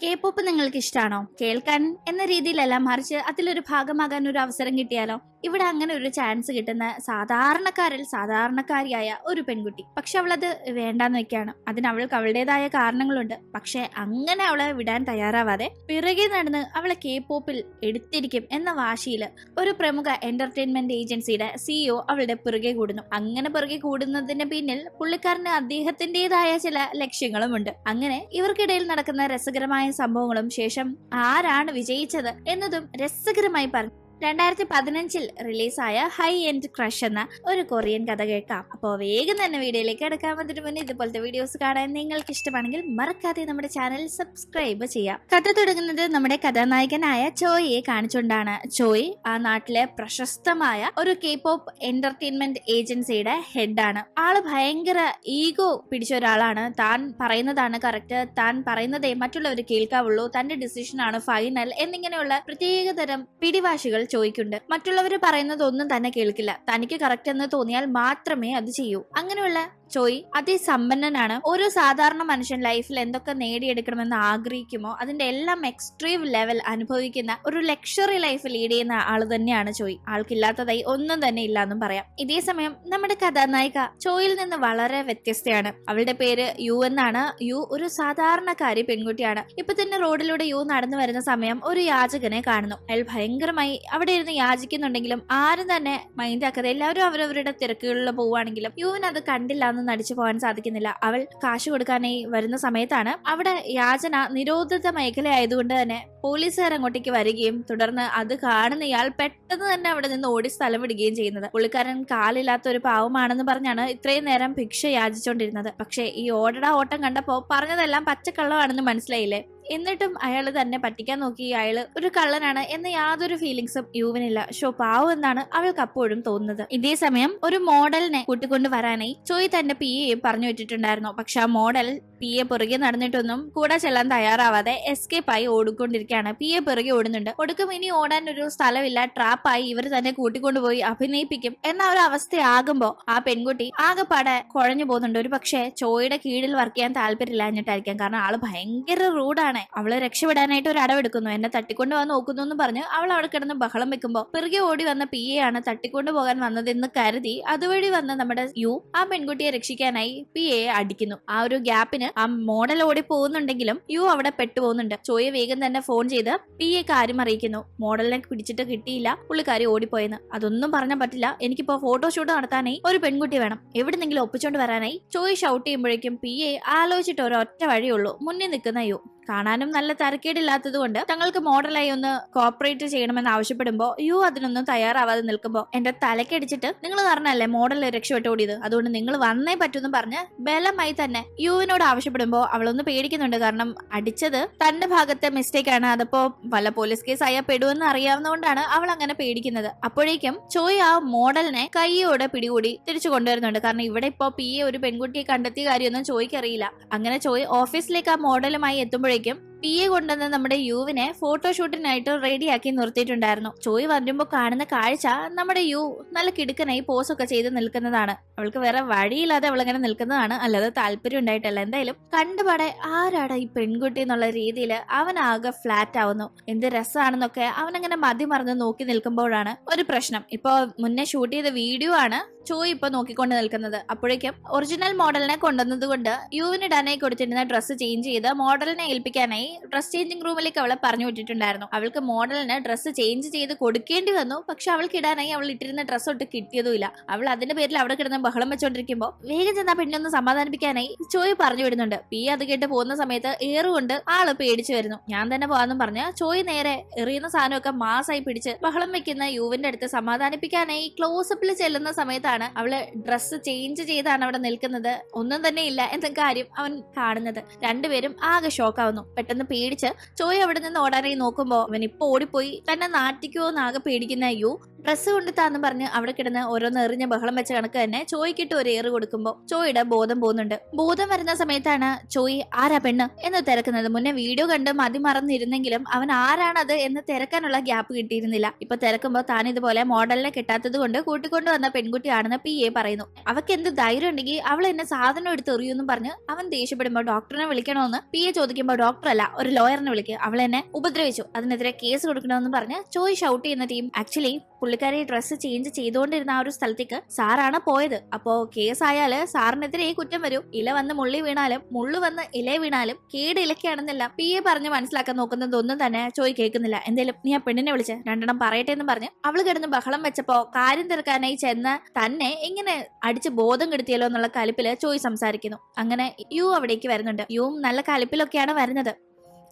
K pop നിങ്ങൾക്ക് ഇഷ്ടമാണോ? കേൾക്കാൻ എന്ന രീതിയിലല്ല, മറിച്ച് അതിലൊരു ഭാഗമാകാൻ ഒരു അവസരം കിട്ടിയാലോ? ഇവിടെ അങ്ങനെ ഒരു ചാൻസ് കിട്ടുന്ന സാധാരണക്കാരിൽ സാധാരണക്കാരിയായ ഒരു പെൺകുട്ടി. പക്ഷെ അവളത് വേണ്ടാന്ന് വെക്കാണ്. അതിന് അവൾക്ക് അവളുടേതായ കാരണങ്ങളുണ്ട്. പക്ഷെ അങ്ങനെ അവളെ വിടാൻ തയ്യാറാവാതെ പിറകെ നടന്ന് അവളെ കെ പോപ്പിൽ എടുത്തിരിക്കും എന്ന വാശിയില് ഒരു പ്രമുഖ എന്റർടൈൻമെന്റ് ഏജൻസിയുടെ സിഇഒ അവളുടെ പിറകെ കൂടുന്നു. അങ്ങനെ പിറകെ കൂടുന്നതിന് പിന്നിൽ പുള്ളിക്കാരന് അദ്ദേഹത്തിന്റേതായ ചില ലക്ഷ്യങ്ങളുമുണ്ട്. അങ്ങനെ ഇവർക്കിടയിൽ നടക്കുന്ന രസകരമായ സംഭവങ്ങളും ശേഷം ആരാണ് വിജയിച്ചത് എന്നതും രസകരമായി പറഞ്ഞു. 2015 റിലീസായ ഹൈ എൻഡ് ക്രഷ് എന്ന ഒരു കൊറിയൻ കഥ കേൾക്കാം. അപ്പോൾ വേഗം തന്നെ വീഡിയോയിലേക്ക് കിടക്കാം. അതിനു മുന്നേ ഇതുപോലത്തെ വീഡിയോസ് കാണാൻ നിങ്ങൾക്ക് ഇഷ്ടമാണെങ്കിൽ മറക്കാതെ നമ്മുടെ ചാനൽ സബ്സ്ക്രൈബ് ചെയ്യാം. കഥ തുടങ്ങുന്നത് നമ്മുടെ കഥാനായകനായ ചോയെ കാണിച്ചുകൊണ്ടാണ്. ചോയ് ആ നാട്ടിലെ പ്രശസ്തമായ ഒരു കെ പോപ്പ് എന്റർടൈൻമെന്റ് ഏജൻസിയുടെ ഹെഡാണ്. ആള് ഭയങ്കര ഈഗോ പിടിച്ച ഒരാളാണ്. താൻ പറയുന്നതാണ് കറക്റ്റ്, താൻ പറയുന്നതേ മറ്റുള്ളവർ കേൾക്കാവുള്ളൂ, തന്റെ ഡിസിഷൻ ആണ് ഫൈനൽ എന്നിങ്ങനെയുള്ള പ്രത്യേകതരം പിടിവാശികൾ ചോയ്ക്കുണ്ട്. മറ്റുള്ളവർ പറയുന്നത് ഒന്നും തന്നെ കേൾക്കില്ല. തനിക്ക് കറക്റ്റ് എന്ന് തോന്നിയാൽ മാത്രമേ അത് ചെയ്യൂ. അങ്ങനെയുള്ള ചോയ് അതിസമ്പന്നനാണ്. ഓരോ സാധാരണ മനുഷ്യൻ ലൈഫിൽ എന്തൊക്കെ നേടിയെടുക്കണമെന്ന് ആഗ്രഹിക്കുമോ അതിന്റെ എല്ലാം എക്സ്ട്രീം ലെവൽ അനുഭവിക്കുന്ന ഒരു ലക്ഷറി ലൈഫ് ലീഡ് ചെയ്യുന്ന ആള് തന്നെയാണ് ചോയ്. ആൾക്കില്ലാത്തതായി ഒന്നും തന്നെ ഇല്ല എന്നും പറയാം. ഇതേ സമയം നമ്മുടെ കഥാനായിക ചോയിൽ നിന്ന് വളരെ വ്യത്യസ്തയാണ്. അവളുടെ പേര് യു എന്നാണ്. യു ഒരു സാധാരണക്കാരി പെൺകുട്ടിയാണ്. ഇപ്പൊ തന്നെ റോഡിലൂടെ യു നടന്നു വരുന്ന സമയം ഒരു യാചകനെ കാണുന്നു. അയാൾ ഭയങ്കരമായി അവിടെ ഇരുന്ന് യാചിക്കുന്നുണ്ടെങ്കിലും ആരും തന്നെ മൈൻഡ് ആക്കാതെ എല്ലാവരും അവരവരുടെ തിരക്കുകളിൽ പോവുകയാണെങ്കിലും യുവിന് അത് കണ്ടില്ല നടിച്ചു പോകാൻ സാധിക്കുന്നില്ല. അവൾ കാശ് കൊടുക്കാനായി വരുന്ന സമയത്താണ് അവിടെ യാചന നിരോധിത മേഖലയായതുകൊണ്ട് തന്നെ പോലീസുകാർ അങ്ങോട്ടേക്ക് വരികയും തുടർന്ന് അത് കാണുന്ന ഇയാൾ പെട്ടെന്ന് തന്നെ അവിടെ നിന്ന് ഓടി സ്ഥലം വിടുകയും ചെയ്യുന്നത്. പുള്ളിക്കാരൻ കാലില്ലാത്ത ഒരു പാവമാണെന്ന് പറഞ്ഞാണ് ഇത്രയും നേരം ഭിക്ഷ യാചിച്ചോണ്ടിരുന്നത്. പക്ഷെ ഈ ഓട്ടം കണ്ടപ്പോ പറഞ്ഞതെല്ലാം പച്ചക്കള്ളമാണെന്ന് മനസ്സിലായില്ലേ? എന്നിട്ടും അയാൾ തന്നെ പറ്റിക്കാൻ നോക്കി. അയാള് ഒരു കള്ളനാണ് എന്ന യാതൊരു ഫീലിങ്സും യുവിനില്ല. പാവം എന്നാണ് അവൾക്ക് അപ്പോഴും തോന്നുന്നത്. ഇതേ സമയം ഒരു മോഡലിനെ കൂട്ടിക്കൊണ്ട് വരാനായി ചോയ് തന്റെ പിയെയും പറഞ്ഞു വിട്ടിട്ടുണ്ടായിരുന്നു. പക്ഷെ ആ മോഡൽ പിയെ പുറകെ നടന്നിട്ടൊന്നും കൂടെ ചെല്ലാൻ തയ്യാറാവാതെ എസ്കേപ്പ് ആയി ഓടിക്കൊണ്ടിരിക്കുകയാണ്. പിയെ പിറകെ ഓടുന്നുണ്ട്. ഒടുക്കം ഇനി ഓടാൻ ഒരു സ്ഥലമില്ല, ട്രാപ്പായി ഇവർ തന്നെ കൂട്ടിക്കൊണ്ടുപോയി അഭിനയിപ്പിക്കും എന്ന ഒരു അവസ്ഥയാകുമ്പോ ആ പെൺകുട്ടി ആകെപ്പാടെ കുഴഞ്ഞു പോകുന്നുണ്ട്. ഒരു പക്ഷേ ചോയുടെ കീഴിൽ വർക്ക് ചെയ്യാൻ താല്പര്യമില്ലാഞ്ഞിട്ടായിരിക്കാം. കാരണം ആള് ഭയങ്കര റൂഡാണ്. അവള് രക്ഷപ്പെടാനായിട്ട് ഒരു അടവെടുക്കുന്നു. എന്നെ തട്ടിക്കൊണ്ട് വന്ന് നോക്കുന്നു എന്ന് പറഞ്ഞ് അവൾ അവിടെ കിടന്ന് ബഹളം വെക്കുമ്പോ പിറകെ ഓടി വന്ന പിയെയാണ് തട്ടിക്കൊണ്ടു പോകാൻ വന്നതെന്ന് കരുതി അതുവഴി വന്ന് നമ്മുടെ യു ആ പെൺകുട്ടിയെ രക്ഷിക്കാനായി പിയെ അടിക്കുന്നു. ആ ഒരു ഗ്യാപ്പിന് ആ മോഡൽ ഓടി പോകുന്നുണ്ടെങ്കിലും യു അവിടെ പെട്ടുപോകുന്നുണ്ട്. ചോയെ വേഗം തന്നെ ഫോൺ ചെയ്ത് പിയെ കാര്യം അറിയിക്കുന്നു. മോഡലിനെ പിടിച്ചിട്ട് കിട്ടിയില്ല, പുള്ളിക്കാരി ഓടിപ്പോയെന്ന്. അതൊന്നും പറഞ്ഞാൽ പറ്റില്ല, എനിക്കിപ്പോ ഫോട്ടോഷൂട്ട് നടത്താനായി ഒരു പെൺകുട്ടി വേണം, എവിടെന്നെങ്കിലും ഒപ്പിച്ചോണ്ട് വരാനായി ചോയ് ഷൗട്ട് ചെയ്യുമ്പോഴേക്കും പിയെ ആലോചിച്ചിട്ട് ഒരൊറ്റ വഴിയുള്ളൂ. മുന്നിൽ നിൽക്കുന്ന യു കാണാനും നല്ല തരക്കേടില്ലാത്തത് കൊണ്ട് തങ്ങൾക്ക് മോഡലായി ഒന്ന് കോപ്പറേറ്റ് ചെയ്യണമെന്ന് ആവശ്യപ്പെടുമ്പോ യു അതിനൊന്നും തയ്യാറാവാതെ നിൽക്കുമ്പോ എന്റെ തലക്കടിച്ചിട്ട് നിങ്ങൾ കാരണല്ലേ മോഡൽ രക്ഷപ്പെട്ട് ഓടിയത്, അതുകൊണ്ട് നിങ്ങൾ വന്നേ പറ്റൂന്ന് പറഞ്ഞ് ബലമായി തന്നെ യുവിനോട് ആവശ്യപ്പെടുമ്പോ അവളൊന്ന് പേടിക്കുന്നുണ്ട്. കാരണം അടിച്ചത് തന്റെ ഭാഗത്തെ മിസ്റ്റേക്ക് ആണ്. അതിപ്പോ വല്ല പോലീസ് കേസ് ആയാൽ പെടുവെന്ന് അറിയാവുന്നതുകൊണ്ടാണ് അവൾ അങ്ങനെ പേടിക്കുന്നത്. അപ്പോഴേക്കും ചോയ് ആ മോഡലിനെ കൈയോടെ പിടികൂടി തിരിച്ചു കൊണ്ടുവരുന്നുണ്ട്. കാരണം ഇവിടെ ഇപ്പോ പിയെ ഒരു പെൺകുട്ടിയെ കണ്ടെത്തിയ കാര്യമൊന്നും ചോയ്ക്ക് അറിയില്ല. അങ്ങനെ ചോയ് ഓഫീസിലേക്ക് ആ മോഡലുമായി എത്തുമ്പോഴേക്കും പിയെ കൊണ്ടുവന്ന് നമ്മുടെ യുവിനെ ഫോട്ടോഷൂട്ടിനായിട്ട് റെഡിയാക്കി നിർത്തിയിട്ടുണ്ടായിരുന്നു. ചോയ് വരുമ്പോ കാണുന്ന കാഴ്ച നമ്മുടെ യു നല്ല കിടുക്കനായി പോസൊക്കെ ചെയ്ത് നിൽക്കുന്നതാണ്. അവൾക്ക് വേറെ വഴിയില്ലാതെ അവളിങ്ങനെ നിൽക്കുന്നതാണ്, അല്ലാതെ താല്പര്യം ഉണ്ടായിട്ടല്ല. എന്തായാലും കണ്ടുപാടെ ആരാടാ ഈ പെൺകുട്ടി എന്നുള്ള രീതിയിൽ അവൻ ആകെ ഫ്ലാറ്റ് ആവുന്നു. എന്ത് രസമാണെന്നൊക്കെ അവനങ്ങനെ മതി മറന്ന് നോക്കി നിൽക്കുമ്പോഴാണ് ഒരു പ്രശ്നം. ഇപ്പൊ മുന്നേ ഷൂട്ട് ചെയ്ത വീഡിയോ ആണ് ചോയ് ഇപ്പൊ നോക്കിക്കൊണ്ട് നിൽക്കുന്നത്. അപ്പോഴേക്കും ഒറിജിനൽ മോഡലിനെ കൊണ്ടുവന്നത് കൊണ്ട് യുവിനിടാനായി കൊടുത്തിരുന്ന ഡ്രസ്സ് ചേഞ്ച് ചെയ്ത് മോഡലിനെ ഏൽപ്പിക്കാനായി ഡ്രസ് ചേഞ്ചിങ് റൂമിലേക്ക് അവളെ പറഞ്ഞു വിട്ടിട്ടുണ്ടായിരുന്നു. അവൾക്ക് മോഡലിന് ഡ്രസ്സ് ചേഞ്ച് ചെയ്ത് കൊടുക്കേണ്ടി വന്നു. പക്ഷെ അവൾക്ക് ഇടാനായി അവൾ ഇട്ടിരുന്ന ഡ്രസ്സ് ഒട്ട് കിട്ടിയതുമില്ല. അവൾ അതിന്റെ പേരിൽ അവിടെ കിടന്ന് ബഹളം വെച്ചോണ്ടിരിക്കുമ്പോ വേഗം ചെന്ന പെണ്ണൊന്ന് സമാധാനിപ്പിക്കാനായി ചോയ് പറഞ്ഞു വിടുന്നുണ്ട്. പി അത് കേട്ട് പോകുന്ന സമയത്ത് ഏറുകൊണ്ട് ആള് പേടിച്ചു വരുന്നു. ഞാൻ തന്നെ പോകാന്നും പറഞ്ഞ് ചോയ് നേരെ എറിയുന്ന സാധനമൊക്കെ മാസായി പിടിച്ച് ബഹളം വെക്കുന്ന യുവിന്റെ അടുത്ത് സമാധാനിപ്പിക്കാനായി ക്ലോസപ്പിൽ ചെല്ലുന്ന സമയത്താണ് അവള് ഡ്രസ്സ് ചേഞ്ച് ചെയ്താണ് അവിടെ നിൽക്കുന്നത്. ഒന്നും തന്നെ ഇല്ല എന്ന കാര്യം അവൻ കാണുന്നത്. രണ്ടുപേരും ആകെ ഷോക്കാവുന്നു. പെട്ടെന്ന് പേടിച്ച് ചോയ് അവിടെ നിന്ന് ഓടാനായി നോക്കുമ്പോ അവൻ ഇപ്പൊ ഓടിപ്പോയി തന്നെ നാട്ടിക്കുമോ എന്നാകെ പേടിക്കുന്ന യു ഡ്രസ്സ് കൊണ്ടുത്താന്ന് പറഞ്ഞ് അവിടെ കിടന്ന് ഓരോന്ന് എറിഞ്ഞ് ബഹളം വെച്ച കണക്ക് തന്നെ ചോയ്ക്കിട്ട് ഒരു ഏറ് കൊടുക്കുമ്പോ ചോയുടെ ബോധം പോകുന്നുണ്ട്. ബോധം വരുന്ന സമയത്താണ് ചോയ് ആരാ പെണ്ണ് എന്ന് തിരക്കുന്നത്. മുന്നേ വീഡിയോ കണ്ട് മതി മറന്നിരുന്നെങ്കിലും അവൻ ആരാണത് എന്ന് തിരക്കാനുള്ള ഗ്യാപ്പ് കിട്ടിയിരുന്നില്ല. ഇപ്പൊ തിരക്കുമ്പോ താൻ ഇതുപോലെ മോഡലിനെ കിട്ടാത്തത് കൊണ്ട് കൂട്ടിക്കൊണ്ടു വന്ന പെൺകുട്ടിയാണെന്ന് PA പറയുന്നു. അവക്ക് എന്ത് ധൈര്യം ഉണ്ടെങ്കിൽ അവൾ എന്നെ സാധനം എടുത്ത് എറിയൂന്നും പറഞ്ഞ് അവൻ ദേഷ്യപ്പെടുമ്പോ ഡോക്ടറിനെ വിളിക്കണമെന്ന് PA ചോദിക്കുമ്പോ ഡോക്ടർ അല്ല ഒരു ലോയറിനെ വിളിക്കുക, അവൾ എന്നെ ഉപദ്രവിച്ചു, അതിനെതിരെ കേസ് കൊടുക്കണമെന്ന് പറഞ്ഞ് ചോയ് ഷൗട്ട് ചെയ്യുന്ന ടീം ആക്ച്വലി പുള്ളിക്കാരി ഡ്രസ്സ് ചേഞ്ച് ചെയ്തുകൊണ്ടിരുന്ന ആ ഒരു സ്ഥലത്തേക്ക് സാറാണ് പോയത്. അപ്പോ കേസായാല് സാറിനെതിരെ കുറ്റം വരും. ഇല വന്ന് മുള്ളി വീണാലും മുള്ളു വന്ന് ഇല വീണാലും കേട് ഇലക്കാണെന്നല്ല PA പറഞ്ഞ് മനസ്സിലാക്കാൻ നോക്കുന്നതൊന്നും തന്നെ ചോയ് കേൾക്കുന്നില്ല. എന്തേലും നീ ആ പെണ്ണിനെ വിളിച്ച് രണ്ടെണ്ണം പറയട്ടെ എന്ന് പറഞ്ഞ് അവള് കിടന്ന് ബഹളം വെച്ചപ്പോ കാര്യം തിരക്കാനായി ചെന്ന് തന്നെ ഇങ്ങനെ അടിച്ച് ബോധം കെടുത്തിയല്ലോ എന്നുള്ള കലിപ്പില് ചോയ് സംസാരിക്കുന്നു. അങ്ങനെ യു അവിടേക്ക് വരുന്നുണ്ട്. യുവും നല്ല കലിപ്പിലൊക്കെയാണ് വരുന്നത്.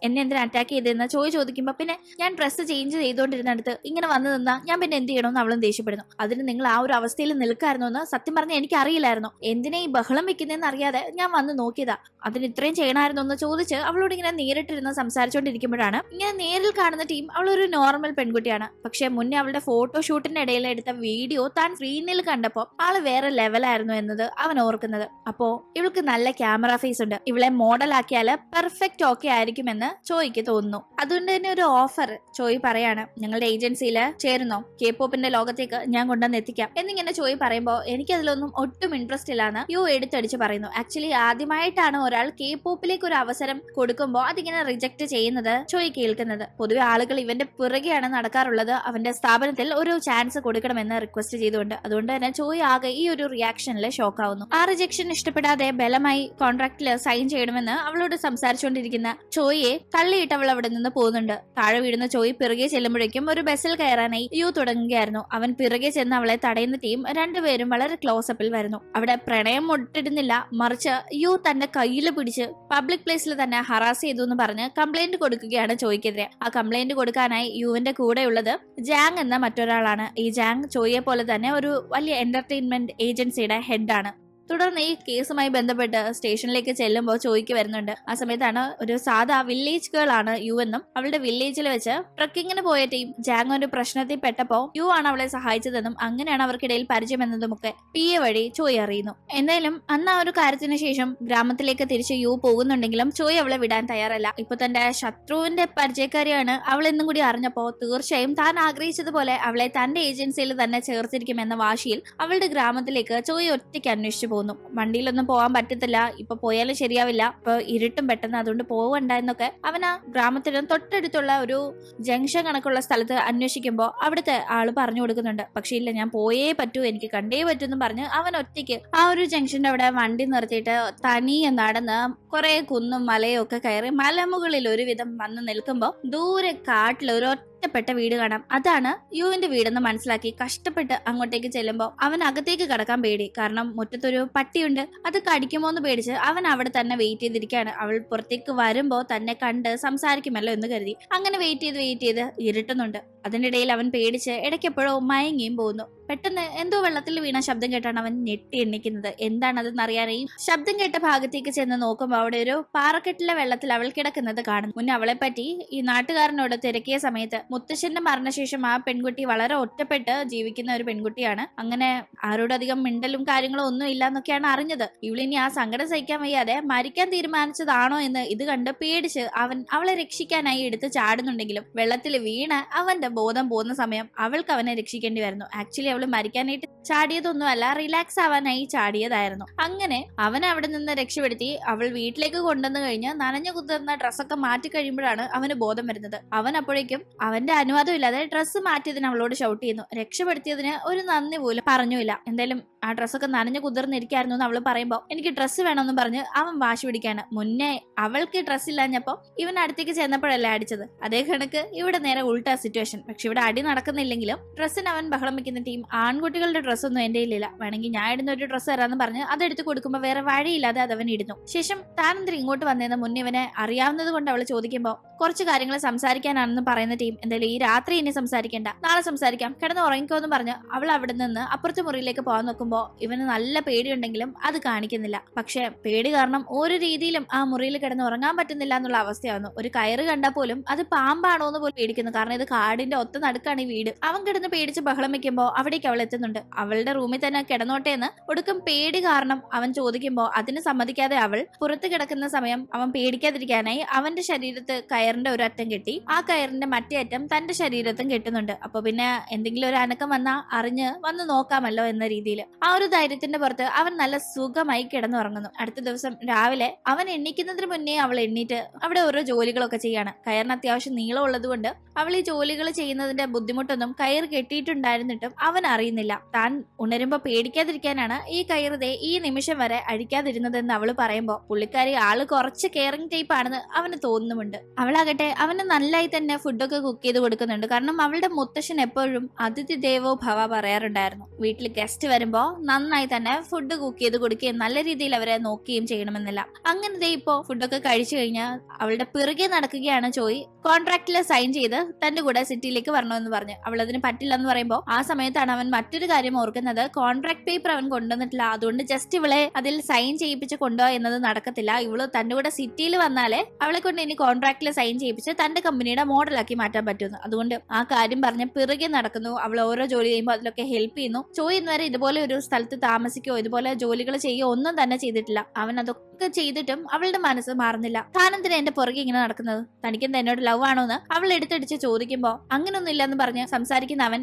എന്നെ എന്തിനാ അറ്റാക്ക് ചെയ്തെന്ന് ചോദിക്കുമ്പോ പിന്നെ ഞാൻ ഡ്രസ്സ് ചേഞ്ച് ചെയ്തുകൊണ്ടിരുന്നിടത്ത് ഇങ്ങനെ വന്നു നിന്നാ ഞാൻ പിന്നെ എന്ത് ചെയ്യണമെന്ന് അവളും ദേഷ്യപ്പെടുന്നു. അതിന് നിങ്ങൾ ആ ഒരു അവസ്ഥയിൽ നിൽക്കായിരുന്നു എന്ന് സത്യം പറഞ്ഞാൽ എനിക്ക് അറിയില്ലായിരുന്നു. എന്തിനാ ഈ ബഹളം വെക്കുന്നതെന്ന് അറിയാതെ ഞാൻ വന്ന് നോക്കിയതാ, അതിന് ഇത്രയും ചെയ്യണമായിരുന്നു എന്ന് ചോദിച്ച് അവളോട് ഇങ്ങനെ നേരിട്ടിരുന്ന് സംസാരിച്ചുകൊണ്ടിരിക്കുമ്പോഴാണ് ഇങ്ങനെ നേരിൽ കാണുന്ന ടീം അവളൊരു നോർമൽ പെൺകുട്ടിയാണ്. പക്ഷെ മുന്നേ അവളുടെ ഫോട്ടോഷൂട്ടിന്റെ ഇടയിൽ എടുത്ത വീഡിയോ താൻ സ്ക്രീനിൽ കണ്ടപ്പോ ആള് വേറെ ലെവലായിരുന്നു എന്നത് അവൻ ഓർക്കുന്നത്. അപ്പോ ഇവൾക്ക് നല്ല ക്യാമറ ഫേസ് ഉണ്ട്, ഇവളെ മോഡലാക്കിയാല് പെർഫെക്റ്റ് ഓക്കെ ആയിരിക്കുമെന്ന് ചോയ്ക്ക് തോന്നുന്നു. അതുകൊണ്ട് തന്നെ ഒരു ഓഫർ ചോയ് പറയാണ്, ഞങ്ങളുടെ ഏജൻസിയിൽ ചേരുന്നോ, K-പോപ്പിന്റെ ലോകത്തേക്ക് ഞാൻ കൊണ്ടുവന്ന് എത്തിക്കാം എന്നിങ്ങനെ ചോയ് പറയുമ്പോ എനിക്കതിലൊന്നും ഒട്ടും ഇൻട്രസ്റ്റ് ഇല്ലാന്ന് യു എടുത്തടിച്ച് പറയുന്നു. ആക്ച്വലി ആദ്യമായിട്ടാണ് ഒരാൾ K-പോപ്പിലേക്ക് ഒരു അവസരം കൊടുക്കുമ്പോ അതിങ്ങനെ റിജക്ട് ചെയ്യുന്നത് ചോയ് കേൾക്കുന്നത്. പൊതുവെ ആളുകൾ ഇവന്റെ പുറകെയാണ് നടക്കാറുള്ളത്, അവന്റെ സ്ഥാപനത്തിൽ ഒരു ചാൻസ് കൊടുക്കണമെന്ന് റിക്വസ്റ്റ് ചെയ്തുകൊണ്ട്. അതുകൊണ്ട് തന്നെ ചോയ് ആകെ ഈ ഒരു റിയാക്ഷനിൽ ഷോക്ക് ആവുന്നു. ആ റിജക്ഷൻ ഇഷ്ടപ്പെടാതെ ബലമായി കോൺട്രാക്റ്റിൽ സൈൻ ചെയ്യണമെന്ന് അവളോട് സംസാരിച്ചുകൊണ്ടിരിക്കുന്ന ചോയെ തള്ളിയിട്ട് അവൾ അവിടെ നിന്ന് പോകുന്നുണ്ട്. താഴെ വീഴുന്ന ചോയ് പിറകെ ചെല്ലുമ്പോഴേക്കും ഒരു ബസ്സിൽ കയറാനായി യു തുടങ്ങുകയായിരുന്നു. അവൻ പിറകെ ചെന്ന് അവളെ തടയുന്ന ടീം രണ്ടുപേരും വളരെ ക്ലോസപ്പിൽ വരുന്നു. അവിടെ പ്രണയം മുട്ടിടുന്നില്ല, മറിച്ച് യു തന്റെ കയ്യിൽ പിടിച്ച് പബ്ലിക് പ്ലേസിൽ തന്നെ ഹറാസ് ചെയ്തു എന്ന് പറഞ്ഞ് കംപ്ലൈന്റ് കൊടുക്കുകയാണ് ചോയ്ക്കെതിരെ. ആ കംപ്ലൈന്റ് കൊടുക്കാനായി യുവിന്റെ കൂടെയുള്ളത് ജാങ് എന്ന മറ്റൊരാളാണ്. ഈ ജാങ് ചോയെ പോലെ തന്നെ ഒരു വലിയ എന്റർടൈൻമെന്റ് ഏജൻസിയുടെ ഹെഡാണ്. തുടർന്ന് ഈ കേസുമായി ബന്ധപ്പെട്ട് സ്റ്റേഷനിലേക്ക് ചെല്ലുമ്പോൾ ചോയ്ക്ക് വരുന്നുണ്ട്. ആ സമയത്താണ് ഒരു സാധാ വില്ലേജ് ഗേൾ ആണ് യു എന്നും അവളുടെ വില്ലേജിൽ വെച്ച് ട്രക്കിങ്ങിന് പോയ ടീം ജാങ് ഒരു പ്രശ്നത്തിൽ പെട്ടപ്പോ യു ആണ് അവളെ സഹായിച്ചതെന്നും അങ്ങനെയാണ് അവർക്കിടയിൽ പരിചയമെന്നതുമൊക്കെ PA വഴി ചോയ് അറിയുന്നു. എന്തായാലും അന്ന് ആ ഒരു കാര്യത്തിന് ശേഷം ഗ്രാമത്തിലേക്ക് തിരിച്ച് യു പോകുന്നുണ്ടെങ്കിലും ചോയ് അവളെ വിടാൻ തയ്യാറല്ല. ഇപ്പൊ തന്റെ ശത്രുവിന്റെ പരിചയക്കാരിയാണ് അവൾ എന്നും കൂടി അറിഞ്ഞപ്പോ തീർച്ചയായും താൻ ആഗ്രഹിച്ചതുപോലെ അവളെ തന്റെ ഏജൻസിയിൽ തന്നെ ചേർത്തിരിക്കുമെന്ന വാശിയിൽ അവളുടെ ഗ്രാമത്തിലേക്ക് ചോയ് ഒറ്റയ്ക്ക് അന്വേഷിച്ചു പോകുന്നു. വണ്ടിയിലൊന്നും പോകാൻ പറ്റത്തില്ല, ഇപ്പൊ പോയാലും ശരിയാവില്ല, ഇപ്പൊ ഇരുട്ടും പെട്ടെന്ന്, അതുകൊണ്ട് പോവണ്ട എന്നൊക്കെ അവൻ ആ ഗ്രാമത്തിന് തൊട്ടടുത്തുള്ള ഒരു ജംഗ്ഷൻ കണക്കുള്ള സ്ഥലത്ത് അന്വേഷിക്കുമ്പോൾ അവിടുത്തെ ആള് പറഞ്ഞു കൊടുക്കുന്നുണ്ട്. പക്ഷെ ഇല്ല, ഞാൻ പോയേ പറ്റൂ, എനിക്ക് കണ്ടേ പറ്റൂ എന്ന് പറഞ്ഞ് അവൻ ഒറ്റയ്ക്ക് ആ ഒരു ജംഗ്ഷന്റെ അവിടെ വണ്ടി നിർത്തിയിട്ട് തനിയെ നടന്ന് കുറെ കുന്നും മലയും ഒക്കെ കയറി മലമുകളിൽ ഒരുവിധം വന്ന് നിൽക്കുമ്പോൾ ദൂരെ കാട്ടിൽ ഒരു ഒറ്റപ്പെട്ട വീട് കാണാം. അതാണ് യുവിന്റെ വീടെന്ന് മനസ്സിലാക്കി കഷ്ടപ്പെട്ട് അങ്ങോട്ടേക്ക് ചെല്ലുമ്പോൾ അവൻ അകത്തേക്ക് കടക്കാൻ പേടി. കാരണം മുറ്റത്തൊരു പട്ടിയുണ്ട്, അത് കടിക്കുമോ എന്ന് പേടിച്ച് അവൻ അവിടെ തന്നെ വെയിറ്റ് ചെയ്തിരിക്കുകയാണ്. അവൾ പുറത്തേക്ക് വരുമ്പോ തന്നെ കണ്ട് സംസാരിക്കുമല്ലോ എന്ന് കരുതി അങ്ങനെ വെയിറ്റ് ചെയ്ത് ഇരുട്ടുന്നുണ്ട്. അതിനിടയിൽ അവൻ പേടിച്ച് ഇടയ്ക്കെപ്പോഴോ മയങ്ങിയും പോകുന്നു. പെട്ടെന്ന് എന്തോ വെള്ളത്തിൽ വീണ ശബ്ദം കേട്ടാണ് അവൻ ഞെട്ടി എണ്ണിക്കുന്നത്. എന്താണതെന്ന് അറിയാനായി ശബ്ദം കേട്ട ഭാഗത്തേക്ക് ചെന്ന് നോക്കുമ്പോൾ അവിടെ ഒരു പാറക്കെട്ടിലെ വെള്ളത്തിൽ അവൾ കിടക്കുന്നത് കാണുന്നു. മുന്നേ അവളെ പറ്റി ഈ നാട്ടുകാരനോട് തിരക്കിയ സമയത്ത് മുത്തശ്ശന്റെ മരണശേഷം ആ പെൺകുട്ടി വളരെ ഒറ്റപ്പെട്ട് ജീവിക്കുന്ന ഒരു പെൺകുട്ടിയാണ്. അങ്ങനെ ആരോടധികം മിണ്ടലും കാര്യങ്ങളും ഒന്നും ഇല്ല എന്നൊക്കെയാണ് അറിഞ്ഞത്. ഇവളിനി ആ സങ്കടം സഹിക്കാൻ വയ്യാതെ മരിക്കാൻ തീരുമാനിച്ചതാണോ എന്ന് ഇത് കണ്ട് പേടിച്ച് അവൻ അവളെ രക്ഷിക്കാനായി എടുത്ത് ചാടുന്നുണ്ടെങ്കിലും വെള്ളത്തിൽ വീണ് അവന്റെ ബോധം പോകുന്ന സമയം അവൾക്ക് അവനെ രക്ഷിക്കേണ്ടി വരുന്നു. ആക്ച്വലി അവള് മരിക്കാനായിട്ട് ചാടിയതൊന്നുമല്ല, റിലാക്സ് ആവാനായി ചാടിയതായിരുന്നു. അങ്ങനെ അവൻ അവിടെ നിന്ന് രക്ഷപ്പെടുത്തി അവൾ വീട്ടിലേക്ക് കൊണ്ടുവന്നു കഴിഞ്ഞ് നനഞ്ഞു കുതിർന്ന ഡ്രസ്സൊക്കെ മാറ്റി കഴിയുമ്പോഴാണ് അവന് ബോധം വരുന്നത്. അവൻ അപ്പോഴേക്കും അവന്റെ അനുവാദം ഇല്ലാതെ ഡ്രസ്സ് മാറ്റിയതിന് അവളോട് ഷൗട്ട് ചെയ്യുന്നു. രക്ഷപ്പെടുത്തിയതിന് ഒരു നന്ദി പോലും പറഞ്ഞില്ല. എന്തായാലും ആ ഡ്രസ്സൊക്കെ നനഞ്ഞു കുതിർന്നിരിക്കായിരുന്നു എന്ന് അവള് പറയുമ്പോൾ എനിക്ക് ഡ്രസ്സ് വേണമെന്ന് പറഞ്ഞ് അവൻ വാശി പിടിക്കാണ്. മുന്നേ അവൾക്ക് ഡ്രസ്സ് ഇല്ലാഞ്ഞപ്പോ ഇവൻ അടുത്തേക്ക് ചെന്നപ്പോഴല്ലേ അടിച്ചത്. അതേ കണക്ക് ഇവിടെ നേരെ ഉൾട്ടാ സിറ്റുവേഷൻ. പക്ഷെ ഇവിടെ അടി നടക്കുന്നില്ലെങ്കിലും ഡ്രസ്സിന് അവൻ ബഹളം വെക്കുന്ന ടീം ആൺകുട്ടികളുടെ ഡ്രസ്സൊന്നും എന്റെ ഇല്ല, വേണമെങ്കിൽ ഞാൻ ഇടുന്ന ഒരു ഡ്രസ്സ് തരാന്ന് പറഞ്ഞ് അതെടുത്ത് കൊടുക്കുമ്പോൾ വേറെ വഴിയില്ലാതെ അതവൻ ഇടുന്നു. ശേഷം താനെന്തിനും ഇങ്ങോട്ട് വന്നതെന്ന് മുന്നേ ഇവനെ അറിയാവുന്നത് കൊണ്ട് അവള് ചോദിക്കുമ്പോൾ കുറച്ച് കാര്യങ്ങൾ സംസാരിക്കാനാണെന്ന് പറയുന്ന ടീം എന്തായാലും ഈ രാത്രി ഇനി സംസാരിക്കേണ്ട, നാളെ സംസാരിക്കാം, കിടന്ന് ഉറങ്ങിക്കോന്ന് പറഞ്ഞ് അവൾ അവിടെ നിന്ന് അപ്പുറത്തെ മുറിയിലേക്ക് പോകാൻ നോക്കുമ്പോൾ നോക്കുമ്പോ ഇവന് നല്ല പേടിയുണ്ടെങ്കിലും അത് കാണിക്കുന്നില്ല. പക്ഷെ പേടി കാരണം ഒരു രീതിയിലും ആ മുറിയിൽ കിടന്ന് ഉറങ്ങാൻ പറ്റുന്നില്ല എന്നുള്ള അവസ്ഥയാവുന്നു. ഒരു കയറ് കണ്ടാൽ പോലും അത് പാമ്പാണോ എന്ന് പോലും പേടിക്കുന്നു. കാരണം ഇത് കാടിന്റെ ഒത്ത നടുക്കാണ് ഈ വീട്. അവൻ കിടന്ന് പേടിച്ച് ബഹളം വെക്കുമ്പോ അവിടേക്ക് അവൾ എത്തുന്നുണ്ട്. അവളുടെ റൂമിൽ തന്നെ കിടന്നോട്ടെ എന്ന് ഒടുക്കം പേടി കാരണം അവൻ ചോദിക്കുമ്പോ അതിന് സമ്മതിക്കാതെ അവൾ പുറത്ത് കിടക്കുന്ന സമയം അവൻ പേടിക്കാതിരിക്കാനായി അവന്റെ ശരീരത്ത് കയറിന്റെ ഒരു അറ്റം കെട്ടി ആ കയറിന്റെ മറ്റേ അറ്റം തന്റെ ശരീരത്തും കെട്ടുന്നുണ്ട്. അപ്പൊ പിന്നെ എന്തെങ്കിലും ഒരു അനക്കം വന്നാ അറിഞ്ഞ് വന്ന് നോക്കാമല്ലോ എന്ന രീതിയിൽ ആ ഒരു ധൈര്യത്തിന്റെ പുറത്ത് അവൻ നല്ല സുഖമായി കിടന്നുറങ്ങുന്നു. അടുത്ത ദിവസം രാവിലെ അവൻ എണ്ണിക്കുന്നതിന് മുന്നേ അവൾ എണ്ണീറ്റ് അവിടെ ഓരോ ജോലികളൊക്കെ ചെയ്യാണ്. കയറിന് അത്യാവശ്യം നീളം ഉള്ളത് കൊണ്ട് അവൾ ഈ ജോലികൾ ചെയ്യുന്നതിന്റെ ബുദ്ധിമുട്ടൊന്നും കയർ കെട്ടിയിട്ടുണ്ടായിരുന്നിട്ടും അവൻ അറിയുന്നില്ല. താൻ ഉണരുമ്പോ പേടിക്കാതിരിക്കാനാണ് ഈ കയറുതെ ഈ നിമിഷം വരെ അഴിക്കാതിരുന്നതെന്ന് അവള് പറയുമ്പോ പുള്ളിക്കാരി ആള് കുറച്ച് കെയറിംഗ് ടൈപ്പ് ആണെന്ന് അവന് തോന്നുന്നുമുണ്ട്. അവളാകട്ടെ അവന് നല്ലായി തന്നെ ഫുഡൊക്കെ കുക്ക് ചെയ്ത് കൊടുക്കുന്നുണ്ട്. കാരണം അവളുടെ മുത്തശ്ശൻ എപ്പോഴും അതിഥി ദേവോ ഭവ പറയാറുണ്ടായിരുന്നു. വീട്ടിൽ ഗസ്റ്റ് വരുമ്പോ നന്നായി തന്നെ ഫുഡ് കുക്ക് ചെയ്ത് കൊടുക്കുകയും നല്ല രീതിയിൽ അവരെ നോക്കുകയും ചെയ്യണമെന്നില്ല. അങ്ങനെ ഇപ്പോ ഫുഡൊക്കെ കഴിച്ചു കഴിഞ്ഞാൽ അവളുടെ പിറകെ നടക്കുകയാണ് ജോയി. കോൺട്രാക്റ്റില് സൈൻ ചെയ്ത് തന്റെ കൂടെ സിറ്റിയിലേക്ക് വരണമെന്ന് പറഞ്ഞ് അവൾ അതിന് പറ്റില്ലെന്ന് പറയുമ്പോൾ ആ സമയത്താണ് അവൻ മറ്റൊരു കാര്യം ഓർക്കുന്നത്. കോൺട്രാക്ട് പേപ്പർ അവൻ കൊണ്ടുവന്നിട്ടില്ല. അതുകൊണ്ട് ജസ്റ്റ് ഇവളെ അതിൽ സൈൻ ചെയ്യിപ്പിച്ച് കൊണ്ടുപോകാ എന്നത് നടക്കത്തില്ല. ഇവള് തന്റെ കൂടെ സിറ്റിയിൽ വന്നാലേ അവളെ കൊണ്ട് ഇനി കോൺട്രാക്റ്റിൽ സൈൻ ചെയ്യിപ്പിച്ച് തന്റെ കമ്പനിയുടെ മോഡലാക്കി മാറ്റാൻ പറ്റുന്നു. അതുകൊണ്ട് ആ കാര്യം പറഞ്ഞ് പിറകെ നടക്കുന്നു. അവൾ ഓരോ ജോലി ചെയ്യുമ്പോൾ അതിലൊക്കെ ഹെൽപ്പ് ചെയ്യുന്നു. ജോയി ഇന്നുവരെ ഇതുപോലെ ഒരു സ്ഥലത്ത് താമസിക്കോ ഇതുപോലെ ജോലികൾ ചെയ്യോ ഒന്നും തന്നെ ചെയ്തിട്ടില്ല. അവൻ അതൊക്കെ ചെയ്തിട്ടും അവളുടെ മനസ്സ് മാറുന്നില്ല. താനെന്തിനാ എന്റെ പുറകെ ഇങ്ങനെ നടക്കുന്നത്? തനിക്കെന്താ എന്നോട് ലവ് ആണോ എന്ന് അവൾ എടുത്തടിച്ച് ചോദിക്കുമ്പോ അങ്ങനൊന്നും ഇല്ലെന്ന് പറഞ്ഞ് സംസാരിക്കുന്ന അവൻ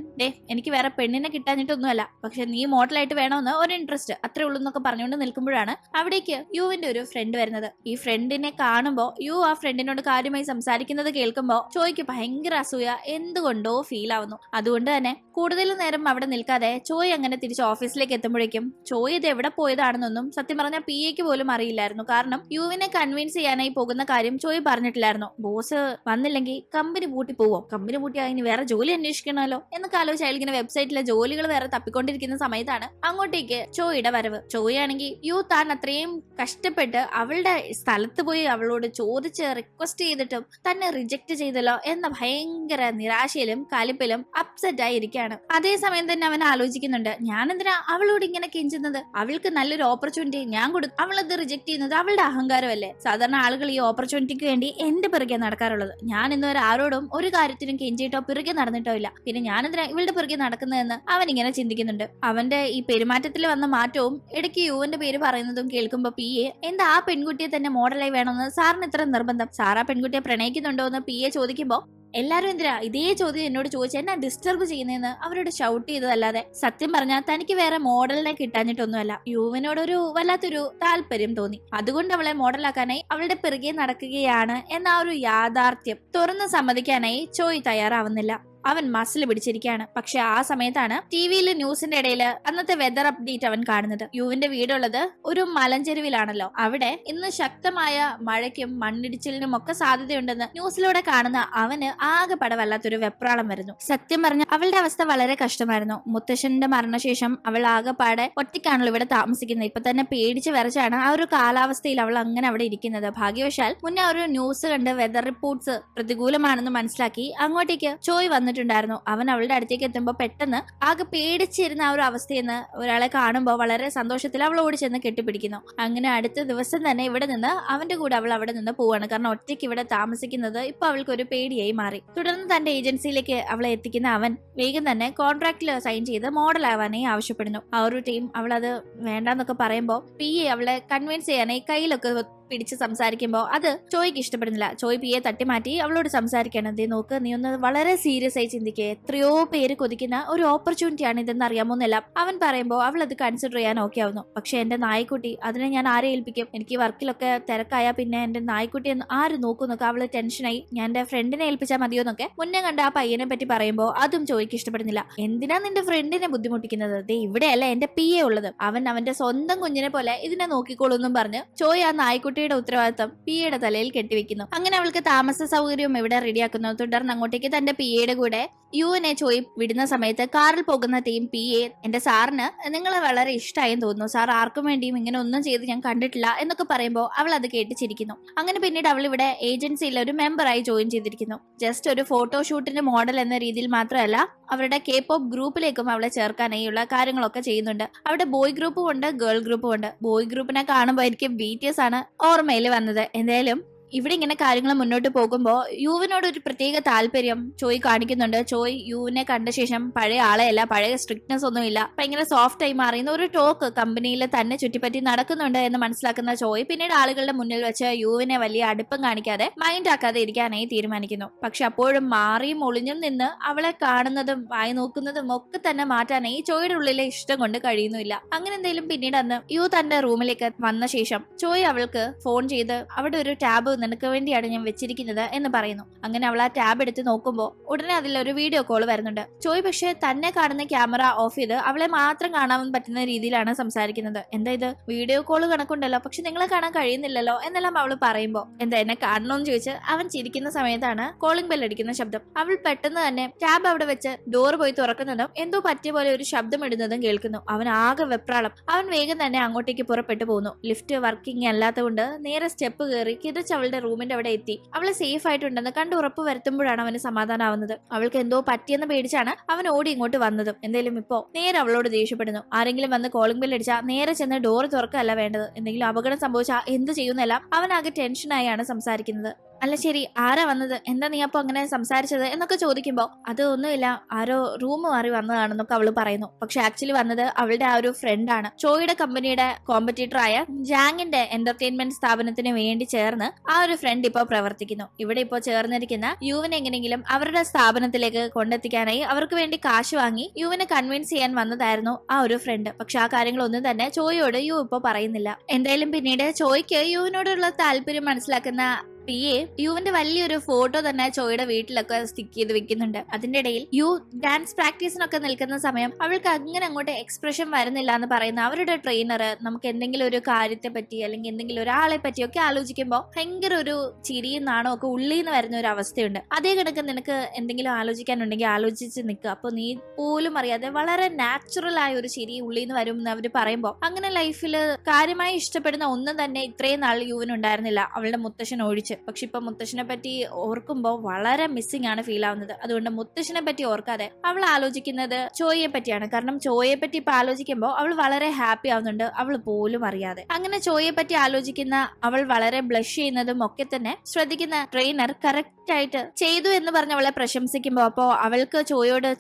എനിക്ക് വേറെ പെണ്ണിനെ കിട്ടാഞ്ഞിട്ടൊന്നുമല്ല, പക്ഷെ നീ മോഡലായിട്ട് വേണമെന്ന് ഒരു ഇൻട്രസ്റ്റ് അത്രേ ഉള്ളൂ എന്നൊക്കെ പറഞ്ഞുകൊണ്ട് നിൽക്കുമ്പോഴാണ് അവിടേക്ക് യുവിന്റെ ഒരു ഫ്രണ്ട് വരുന്നത്. ഈ ഫ്രണ്ടിനെ കാണുമ്പോ യു ആ ഫ്രണ്ടിനോട് കാര്യമായി സംസാരിക്കുന്നത് കേൾക്കുമ്പോ ചോയ്ക്ക് ഭയങ്കര അസൂയ എന്തുകൊണ്ടോ ഫീൽ ആവുന്നു. അതുകൊണ്ട് തന്നെ കൂടുതൽ നേരം അവിടെ നിൽക്കാതെ ചോയ് അങ്ങനെ തിരിച്ച് ഓഫീസിലേക്ക് എത്തുമ്പോഴേക്കും ചോയ് ഇത് എവിടെ പോയതാണെന്നൊന്നും സത്യം പറഞ്ഞ പി എക്ക് പോലും അറിയില്ലായിരുന്നു. കാരണം യുവിനെ കൺവിൻസ് ചെയ്യാനായി പോകുന്ന കാര്യം ചോയ് പറഞ്ഞിട്ടില്ലായിരുന്നു. ബോസ് വന്നില്ലെങ്കിൽ കമ്പനി പൂട്ടി പോവോ, കമ്പനി പൂട്ടിയാ ഇനി വേറെ ജോലി അന്വേഷിക്കണമല്ലോ എന്നൊക്കെ ആലോചിച്ച് അയാൾ ഇങ്ങനെ വെബ്സൈറ്റിലെ ജോലികൾ വേറെ തപ്പിക്കൊണ്ടിരിക്കുന്ന സമയത്താണ് അങ്ങോട്ടേക്ക് ചോയുടെ വരവ്. ചോയാണെങ്കിൽ യു താൻ അത്രയും കഷ്ടപ്പെട്ട് അവളുടെ സ്ഥലത്ത് പോയി അവളോട് ചോദിച്ച് റിക്വസ്റ്റ് ചെയ്തിട്ടും തന്നെ റിജക്ട് ചെയ്തല്ലോ എന്ന ഭയങ്കര നിരാശയിലും കലിപ്പിലും അപ്സെറ്റ് ആയിരിക്കാണ്. അതേസമയം തന്നെ അവൻ ആലോചിക്കുന്നുണ്ട്, ഞാൻ എന്തിനാ അവളോട് ഇങ്ങനെ കെഞ്ചുന്നത്? അവൾക്ക് നല്ലൊരു ഓപ്പർച്യൂണിറ്റി ഞാൻ കൊടുക്കും, അവളത് റിജക്ട് ചെയ്യുന്നത് അവളുടെ അഹങ്കാരമല്ലേ? സാധാരണ ആളുകൾ ഈ ഓപ്പർച്യൂണിറ്റിക്ക് വേണ്ടി എന്റെ പിറകെ നടക്കാറുള്ളത്. ഞാൻ ഇന്നുവരെ ആരോടും ഒരു കാര്യത്തിനും കെഞ്ചിട്ടോ പിറകെ നടന്നിട്ടോ ഇല്ല. പിന്നെ ഞാൻ എന്തിനാ ഇവളുടെ പിറകെ നടക്കുന്നതെന്ന് അവൻ ഇങ്ങനെ ചിന്തിക്കുന്നുണ്ട്. അവന്റെ ഈ പെരുമാറ്റത്തിൽ വന്ന മാറ്റവും ഇടയ്ക്ക് യുവന്റെ പേര് പറയുന്നതും കേൾക്കുമ്പോ പി എ എന്താ ആ പെൺകുട്ടിയെ തന്നെ മോഡലായി വേണമെന്ന് സാറിന് ഇത്ര നിർബന്ധം? സാർ ആ പെൺകുട്ടിയെ പ്രണയിക്കുന്നുണ്ടോ എന്ന് പി എ ചോദിക്കുമ്പോ എല്ലാരും എന്തിനാ ഇതേ ചോദ്യം എന്നോട് ചോദിച്ചാൽ എന്നെ ഡിസ്റ്റർബ് ചെയ്യുന്നതെന്ന് അവരോട് ഷൗട്ട് ചെയ്തതല്ലാതെ സത്യം പറഞ്ഞാൽ തനിക്ക് വേറെ മോഡലിനെ കിട്ടാഞ്ഞിട്ടൊന്നുമല്ല. യുവനോടൊരു വല്ലാത്തൊരു താല്പര്യം തോന്നി. അതുകൊണ്ട് അവളെ മോഡലാക്കാനായി അവളുടെ പിറകെ നടക്കുകയാണ് എന്ന ആ ഒരു യാഥാർത്ഥ്യം തുറന്ന് സമ്മതിക്കാനായി ചോയ് തയ്യാറാവുന്നില്ല. അവൻ മസിൽ പിടിച്ചിരിക്കുകയാണ്. പക്ഷെ ആ സമയത്താണ് ടിവിയിലെ ന്യൂസിന്റെ ഇടയിൽ അന്നത്തെ വെതർ അപ്ഡേറ്റ് അവൻ കാണുന്നത്. യുവിന്റെ വീടുള്ളത് ഒരു മലഞ്ചെരുവിലാണല്ലോ. അവിടെ ഇന്ന് ശക്തമായ മഴയ്ക്കും മണ്ണിടിച്ചിലിനും ഒക്കെ സാധ്യതയുണ്ടെന്ന് ന്യൂസിലൂടെ കാണുന്ന അവന് ആകെ പടവല്ലാത്തൊരു വെപ്രാളം വരുന്നു. സത്യം പറഞ്ഞ അവളുടെ അവസ്ഥ വളരെ കഷ്ടമായിരുന്നു. മുത്തശ്ശന്റെ മരണശേഷം അവൾ ആകെപ്പാടെ ഒറ്റയ്ക്കാണല്ലോ ഇവിടെ താമസിക്കുന്നത്. ഇപ്പൊ തന്നെ പേടിച്ച് വരച്ചാണ് ആ ഒരു കാലാവസ്ഥയിൽ അവൾ അങ്ങനെ അവിടെ ഇരിക്കുന്നത്. ഭാഗ്യവശാൽ മുന്നേ ഒരു ന്യൂസ് കണ്ട് വെതർ റിപ്പോർട്ട്സ് പ്രതികൂലമാണെന്ന് മനസ്സിലാക്കി അങ്ങോട്ടേക്ക് ചോയ് വന്നിട്ടുണ്ടായിരുന്നു. അവൻ അവളുടെ അടുത്തേക്ക് എത്തുമ്പോൾ പെട്ടെന്ന് ആകെ പേടിച്ചിരുന്ന ആ ഒരു അവസ്ഥയിൽ നിന്ന് ഒരാളെ കാണുമ്പോൾ വളരെ സന്തോഷത്തിൽ അവൾ ഓടി ചെന്ന് കെട്ടിപ്പിടിക്കുന്നു. അങ്ങനെ അടുത്ത ദിവസം തന്നെ ഇവിടെ നിന്ന് അവന്റെ കൂടെ അവൾ അവിടെ നിന്ന് പോവാണ്. കാരണം ഒറ്റയ്ക്ക് ഇവിടെ താമസിക്കുന്നത് ഇപ്പൊ അവൾക്ക് ഒരു പേടിയായി മാറി. തുടർന്ന് തന്റെ ഏജൻസിയിലേക്ക് അവളെ എത്തിക്കുന്ന അവൻ വേഗം തന്നെ കോൺട്രാക്റ്റിൽ സൈൻ ചെയ്ത് മോഡൽ ആവാനായി ആവശ്യപ്പെടുന്നു. ആ ഒരു ടീം അവളത് വേണ്ടെന്നൊക്കെ പറയുമ്പോൾ പി എ അവളെ കൺവിൻസ് ചെയ്യാനായി കയ്യിലൊക്കെ പിടിച്ച് സംസാരിക്കുമ്പോൾ അത് ചോയ്ക്ക് ഇഷ്ടപ്പെടുന്നില്ല. ചോയ് പിയെ തട്ടിമാറ്റി അവളോട് സംസാരിക്കണം. ദേ നോക്ക്, നീ ഒന്ന് വളരെ സീരിയസ് ആയി ചിന്തിക്കുക. എത്രയോ പേര് കൊതിക്കുന്ന ഒരു ഓപ്പർച്യൂണിറ്റി ആണ് ഇതെന്ന് അറിയാമോന്നെല്ലാം അവൻ പറയുമ്പോൾ അവൾ അത് കൺസിഡർ ചെയ്യാൻ ഓക്കെ ആവുന്നു. പക്ഷെ എന്റെ നായ്ക്കുട്ടി, അതിനെ ഞാൻ ആരെ ഏൽപ്പിക്കും? എനിക്ക് വർക്കിലൊക്കെ തിരക്കായ പിന്നെ എന്റെ നായ്ക്കുട്ടി ആര് നോക്കുന്നൊക്കെ അവള് ടെൻഷനായി. ഞാൻ എന്റെ ഫ്രണ്ടിനെ ഏൽപ്പിച്ചാൽ മതിയോ എന്നൊക്കെ മുന്നേ കണ്ട ആ പയ്യനെ പറ്റി പറയുമ്പോൾ അതും ചോയ്ക്ക് ഇഷ്ടപ്പെടുന്നില്ല. എന്തിനാ നിന്റെ ഫ്രണ്ടിനെ ബുദ്ധിമുട്ടിക്കുന്നത്? ദേ ഇവിടെയല്ല എന്റെ പി എ ഉള്ളത്, അവൻ അവന്റെ സ്വന്തം കുഞ്ഞിനെ പോലെ ഇതിനെ നോക്കിക്കോളൂന്നും പറഞ്ഞ് ചോയ് ആ നായ്ക്കുട്ടി ഉത്തരവാദിത്തം പിയുടെ തലയിൽ കെട്ടിവെക്കുന്നു. അങ്ങനെ അവൾക്ക് താമസ സൗകര്യവും ഇവിടെ റെഡിയാക്കുന്നു. തുടർന്ന് അങ്ങോട്ടേക്ക് തന്റെ പിയുടെ കൂടെ യുവിനെ ചോയ് വിടുന്ന സമയത്ത് കാറിൽ പോകുന്ന ടീം പി എ എന്റെ സാറിന് നിങ്ങളെ വളരെ ഇഷ്ടമായെന്ന് തോന്നുന്നു, സാർ ആർക്കും വേണ്ടിയും ഇങ്ങനെ ഒന്നും ചെയ്ത് ഞാൻ കണ്ടിട്ടില്ല എന്നൊക്കെ പറയുമ്പോൾ അവൾ അത് കേട്ട് ചിരിക്കുന്നു. അങ്ങനെ പിന്നീട് അവൾ ഇവിടെ ഏജൻസിയിൽ ഒരു മെമ്പറായി ജോയിൻ ചെയ്തിരിക്കുന്നു. ജസ്റ്റ് ഒരു ഫോട്ടോഷൂട്ടിന്റെ മോഡൽ എന്ന രീതിയിൽ മാത്രമല്ല, അവരുടെ K-pop ഗ്രൂപ്പിലേക്കും അവളെ ചേർക്കാനായുള്ള കാര്യങ്ങളൊക്കെ ചെയ്യുന്നുണ്ട്. അവിടെ ബോയ് ഗ്രൂപ്പും ഉണ്ട്, ഗേൾ ഗ്രൂപ്പും ഉണ്ട്. ബോയ് ഗ്രൂപ്പിനെ കാണുമ്പോൾ എനിക്ക് BTS ആണ് ഓർമ്മയിൽ വന്നത്. എന്തായാലും ഇവിടെ ഇങ്ങനെ കാര്യങ്ങൾ മുന്നോട്ട് പോകുമ്പോൾ യുവിനോട് ഒരു പ്രത്യേക താല്പര്യം ചോയ് കാണിക്കുന്നുണ്ട്. ചോയ് യുവിനെ കണ്ട ശേഷം പഴയ ആളെയല്ല, പഴയ സ്ട്രിക്ട്നെസ് ഒന്നുമില്ല, ഭയങ്കര സോഫ്റ്റ് ആയി മാറിയുന്ന ഒരു ടോക്ക് കമ്പനിയിൽ തന്നെ ചുറ്റിപ്പറ്റി നടക്കുന്നുണ്ട് എന്ന് മനസ്സിലാക്കുന്ന ചോയ് പിന്നീട് ആളുകളുടെ മുന്നിൽ വെച്ച് യുവിനെ വലിയ അടുപ്പം കാണിക്കാതെ മൈൻഡ് ആക്കാതെ ഇരിക്കാനായി തീരുമാനിക്കുന്നു. പക്ഷെ അപ്പോഴും മാറിയും ഒളിഞ്ഞും നിന്ന് അവളെ കാണുന്നതും വായി നോക്കുന്നതും ഒക്കെ തന്നെ മാറ്റാനായി ചോയുടെ ഉള്ളിലെ ഇഷ്ടം കൊണ്ട് കഴിയുന്നില്ല. അങ്ങനെ എന്തെങ്കിലും പിന്നീട് അന്ന് യു തന്റെ റൂമിലേക്ക് വന്ന ശേഷം ചോയ് അവൾക്ക് ഫോൺ ചെയ്ത് അവിടെ ഒരു ടാബ് നിനക്ക് വേണ്ടിയാണ് ഞാൻ വെച്ചിരിക്കുന്നത് എന്ന് പറയുന്നു. അങ്ങനെ അവൾ ആ ടാബ് എടുത്ത് നോക്കുമ്പോൾ ഉടനെ അതിലൊരു വീഡിയോ കോൾ വരുന്നുണ്ട്. ചോയ് പക്ഷെ തന്നെ കാണുന്ന ക്യാമറ ഓഫ് ചെയ്ത് അവളെ മാത്രം കാണാൻ പറ്റുന്ന രീതിയിലാണ് സംസാരിക്കുന്നത്. എന്താ ഇത് വീഡിയോ കോൾ കണക്കുണ്ടല്ലോ, പക്ഷെ നിങ്ങളെ കാണാൻ കഴിയുന്നില്ലല്ലോ എന്നെല്ലാം അവൾ പറയുമ്പോൾ എന്താ എന്നെ കാണണമെന്ന് ചോദിച്ച് അവൻ ചിരിക്കുന്ന സമയത്താണ് കോളിംഗ് ബെൽ അടിക്കുന്ന ശബ്ദം. അവൾ പെട്ടെന്ന് തന്നെ ടാബ് അവിടെ വെച്ച് ഡോർ പോയി തുറക്കുന്നതും എന്തോ പറ്റിയ പോലെ ഒരു ശബ്ദം ഇടുന്നതും കേൾക്കുന്നു. അവൻ ആകെ വെപ്രാളം. അവൻ വേഗം തന്നെ അങ്ങോട്ടേക്ക് പുറപ്പെട്ടു പോകുന്നു. ലിഫ്റ്റ് വർക്കിംഗ് അല്ലാത്തതുകൊണ്ട് നേരെ സ്റ്റെപ്പ് കയറി കിതച്ച് അവളുടെ റൂമിന്റെ അവിടെ എത്തി. അവള് സേഫ് ആയിട്ടുണ്ടെന്ന് കണ്ട് ഉറപ്പ് വരുത്തുമ്പോഴാണ് അവന് സമാധാനമാവുന്നത്. അവൾക്ക് എന്തോ പറ്റിയെന്ന് പേടിച്ചാണ് അവൻ ഓടി ഇങ്ങോട്ട് വന്നതും. എന്തായാലും ഇപ്പോ നേരെ അവളോട് ദേഷ്യപ്പെടുന്നു. ആരെങ്കിലും വന്ന് കോളിംഗ് ബെൽ അടിച്ചാൽ നേരെ ചെന്ന് ഡോർ തുറക്കല്ല വേണ്ടത്, എന്തെങ്കിലും അപകടം സംഭവിച്ചാൽ എന്ത് ചെയ്യുന്നെല്ലാം അവനാകെ ടെൻഷനായാണ് സംസാരിക്കുന്നത്. അല്ല ശരി, ആരാ വന്നത്, എന്താ നീ അപ്പൊ അങ്ങനെ സംസാരിച്ചത് എന്നൊക്കെ ചോദിക്കുമ്പോ അത് ഒന്നുമില്ല, ആരോ റൂം മാറി വന്നതാണെന്നൊക്കെ അവള് പറയുന്നു. പക്ഷെ ആക്ച്വലി വന്നത് അവളുടെ ആ ഒരു ഫ്രണ്ടാണ്. ചോയുടെ കമ്പനിയുടെ കോമ്പറ്റീറ്റർ ആയ ജാങ്ങിന്റെ എന്റർടൈൻമെന്റ് സ്ഥാപനത്തിന് വേണ്ടി ചേർന്ന് ആ ഒരു ഫ്രണ്ട് ഇപ്പൊ പ്രവർത്തിക്കുന്നു. ഇവിടെ ഇപ്പോ ചേർന്നിരിക്കുന്ന യുവിനെ എങ്ങനെയെങ്കിലും അവരുടെ സ്ഥാപനത്തിലേക്ക് കൊണ്ടെത്തിക്കാനായി അവർക്ക് വേണ്ടി കാശ് വാങ്ങി യുവിനെ കൺവിൻസ് ചെയ്യാൻ വന്നതായിരുന്നു ആ ഒരു ഫ്രണ്ട്. പക്ഷെ ആ കാര്യങ്ങളൊന്നും തന്നെ ചോയോട് യു ഇപ്പൊ പറയുന്നില്ല. എന്തായാലും പിന്നീട് ചോയ്ക്ക് യുവിനോടുള്ള താല്പര്യം മനസ്സിലാക്കുന്ന പി എ യുവിന്റെ വലിയൊരു ഫോട്ടോ തന്നെ ചോയുടെ വീട്ടിലൊക്കെ സ്റ്റിക്ക് ചെയ്ത് വെക്കുന്നുണ്ട്. അതിന്റെ ഇടയിൽ യു ഡാൻസ് പ്രാക്ടീസിനൊക്കെ നിൽക്കുന്ന സമയം അവൾക്ക് അങ്ങനെ അങ്ങോട്ട് എക്സ്പ്രഷൻ വരുന്നില്ല എന്ന് പറയുന്ന അവരുടെ ട്രെയിനർ നമുക്ക് എന്തെങ്കിലും ഒരു കാര്യത്തെ പറ്റി അല്ലെങ്കിൽ എന്തെങ്കിലും ഒരാളെ പറ്റിയൊക്കെ ആലോചിക്കുമ്പോൾ ഭയങ്കര ഒരു ചിരിയും നാണോ ഒക്കെ ഉള്ളിൽ നിന്ന് വരുന്ന ഒരു അവസ്ഥയുണ്ട്. അതേ കണക്ക് നിനക്ക് എന്തെങ്കിലും ആലോചിക്കാനുണ്ടെങ്കിൽ ആലോചിച്ച് നിൽക്കുക, അപ്പൊ നീ പോലും അറിയാതെ വളരെ നാച്ചുറൽ ആയ ഒരു ചിരി ഉള്ളിൽ നിന്ന് വരും എന്ന് അവര് പറയുമ്പോൾ അങ്ങനെ ലൈഫിൽ കാര്യമായി ഇഷ്ടപ്പെടുന്ന ഒന്നും തന്നെ ഇത്രയും നാൾ യുവിനുണ്ടായിരുന്നില്ല, അവളുടെ മുത്തശ്ശൻ ഒഴിച്ച്. പക്ഷെ ഇപ്പൊ മുത്തശ്ശനെ പറ്റി ഓർക്കുമ്പോൾ വളരെ മിസ്സിംഗ് ആണ് ഫീൽ ആവുന്നത്. അതുകൊണ്ട് മുത്തശ്ശനെ പറ്റി ഓർക്കാതെ അവൾ ആലോചിക്കുന്നത് ചോയെ പറ്റിയാണ്. കാരണം ചോയെ പറ്റി ഇപ്പൊ ആലോചിക്കുമ്പോൾ അവൾ വളരെ ഹാപ്പി ആവുന്നുണ്ട്, അവൾ പോലും അറിയാതെ. അങ്ങനെ ചോയെ പറ്റി ആലോചിക്കുന്ന അവൾ വളരെ ബ്ലഷ് ചെയ്യുന്നതും ഒക്കെ തന്നെ ശ്രദ്ധിക്കുന്ന ട്രെയിനർ കറക്റ്റ് ആയിട്ട് ചെയ്തു എന്ന് പറഞ്ഞ് അവളെ പ്രശംസിക്കുമ്പോ അപ്പോ അവൾക്ക്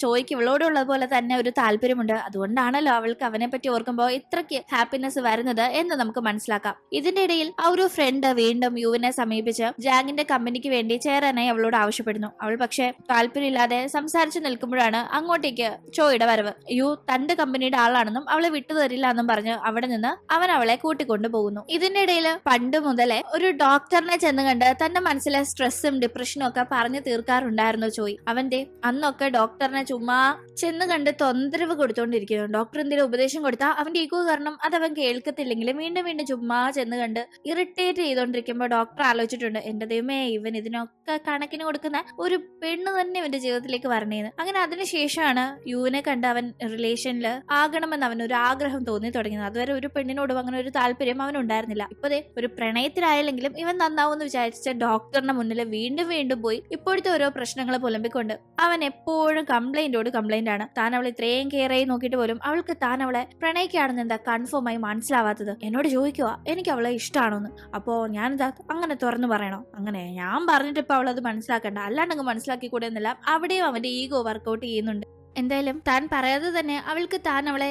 ചോയ്ക്ക് ഇവളോടുള്ള പോലെ തന്നെ ഒരു താല്പര്യമുണ്ട്. അതുകൊണ്ടാണല്ലോ അവൾക്ക് അവനെ പറ്റി ഓർക്കുമ്പോൾ ഇത്രയ്ക്ക് ഹാപ്പിനെസ് വരുന്നത് എന്ന് നമുക്ക് മനസ്സിലാക്കാം. ഇതിന്റെ ഇടയിൽ ആ ഒരു ഫ്രണ്ട് വീണ്ടും യുവിനെ സമീപിച്ച് ജാങ്ങിന്റെ കമ്പനിക്ക് വേണ്ടി ചേരാനായി അവളോട് ആവശ്യപ്പെടുന്നു. അവൾ പക്ഷെ താല്പര്യമില്ലാതെ സംസാരിച്ചു നിൽക്കുമ്പോഴാണ് അങ്ങോട്ടേക്ക് ചോയുടെ വരവ്. യു തന്റെ കമ്പനിയുടെ ആളാണെന്നും അവളെ വിട്ടുതരില്ല എന്നും പറഞ്ഞ് അവിടെ നിന്ന് അവൻ അവളെ കൂട്ടിക്കൊണ്ടു പോകുന്നു. ഇതിന്റെ ഇടയിൽ പണ്ട് മുതലേ ഒരു ഡോക്ടറിനെ ചെന്ന് കണ്ട് തന്റെ മനസ്സിലെ സ്ട്രെസ്സും ഡിപ്രഷനും ഒക്കെ പറഞ്ഞു തീർക്കാറുണ്ടായിരുന്നു ചോയ്. അവന്റെ അന്നൊക്കെ ഡോക്ടറിനെ ചുമ്മാ ചെന്ന് കണ്ട് തൊന്തരവ് കൊടുത്തോണ്ടിരിക്കുന്നു. ഡോക്ടർ എന്തെങ്കിലും ഉപദേശം കൊടുത്താൽ അവന്റെ ഈഗോ കാരണം അത് അവൻ കേൾക്കത്തില്ലെങ്കിലും വീണ്ടും വീണ്ടും ചുമ്മാ ചെന്ന് കണ്ട് ഇറിറ്റേറ്റ് ചെയ്തോണ്ടിരിക്കുമ്പോൾ ഡോക്ടർ ആലോചിച്ചിട്ടുണ്ട്, എന്റെ ദൈവമേ ഇവൻ ഇതിനൊക്കെ കണക്കിന് കൊടുക്കുന്ന ഒരു പെണ്ണ് തന്നെ ഇവന്റെ ജീവിതത്തിലേക്ക് വരണേന്ന്. അങ്ങനെ അതിനുശേഷമാണ് യുവിനെ കണ്ട് അവൻ റിലേഷനിൽ ആകണമെന്ന് അവനൊരു ആഗ്രഹം തോന്നി തുടങ്ങിയത്. അതുവരെ ഒരു പെണ്ണിനോടും അങ്ങനെ ഒരു താല്പര്യം അവനുണ്ടായിരുന്നില്ല. ഇപ്പതേ ഒരു പ്രണയത്തിലായില്ലെങ്കിലും ഇവൻ നന്നാവുമെന്ന് വിചാരിച്ച ഡോക്ടറിന്റെ മുന്നിൽ വീണ്ടും വീണ്ടും പോയി ഇപ്പോഴത്തെ ഓരോ പ്രശ്നങ്ങൾ പുലമ്പിക്കൊണ്ട് അവൻ എപ്പോഴും കംപ്ലൈന്റ് ആണ്. താൻ അവളെ ഇത്രയും കെയർ ആയി നോക്കിയിട്ട് പോലും അവൾക്ക് താൻ അവളെ പ്രണയിക്കുകയാണെന്ന് എന്താ കൺഫേം ആയി മനസ്സിലാവാത്തത്. എന്നോട് ചോദിക്കുക എനിക്ക് അവളെ ഇഷ്ടമാണോന്ന്. അപ്പോ ഞാനിതാ അങ്ങനെ തുറന്നു പറയണോ? അങ്ങനെ ഞാൻ പറഞ്ഞിട്ട് ഇപ്പൊ അവളത് മനസ്സിലാക്കണ്ട, അല്ലാണ്ടങ്ങ് മനസ്സിലാക്കി കൂടെ എന്നല്ല അവിടെയും അവന്റെ ഈഗോ വർക്കൗട്ട് ചെയ്യുന്നുണ്ട്. എന്തായാലും താൻ പറയാതെ തന്നെ അവൾക്ക് താൻ അവളെ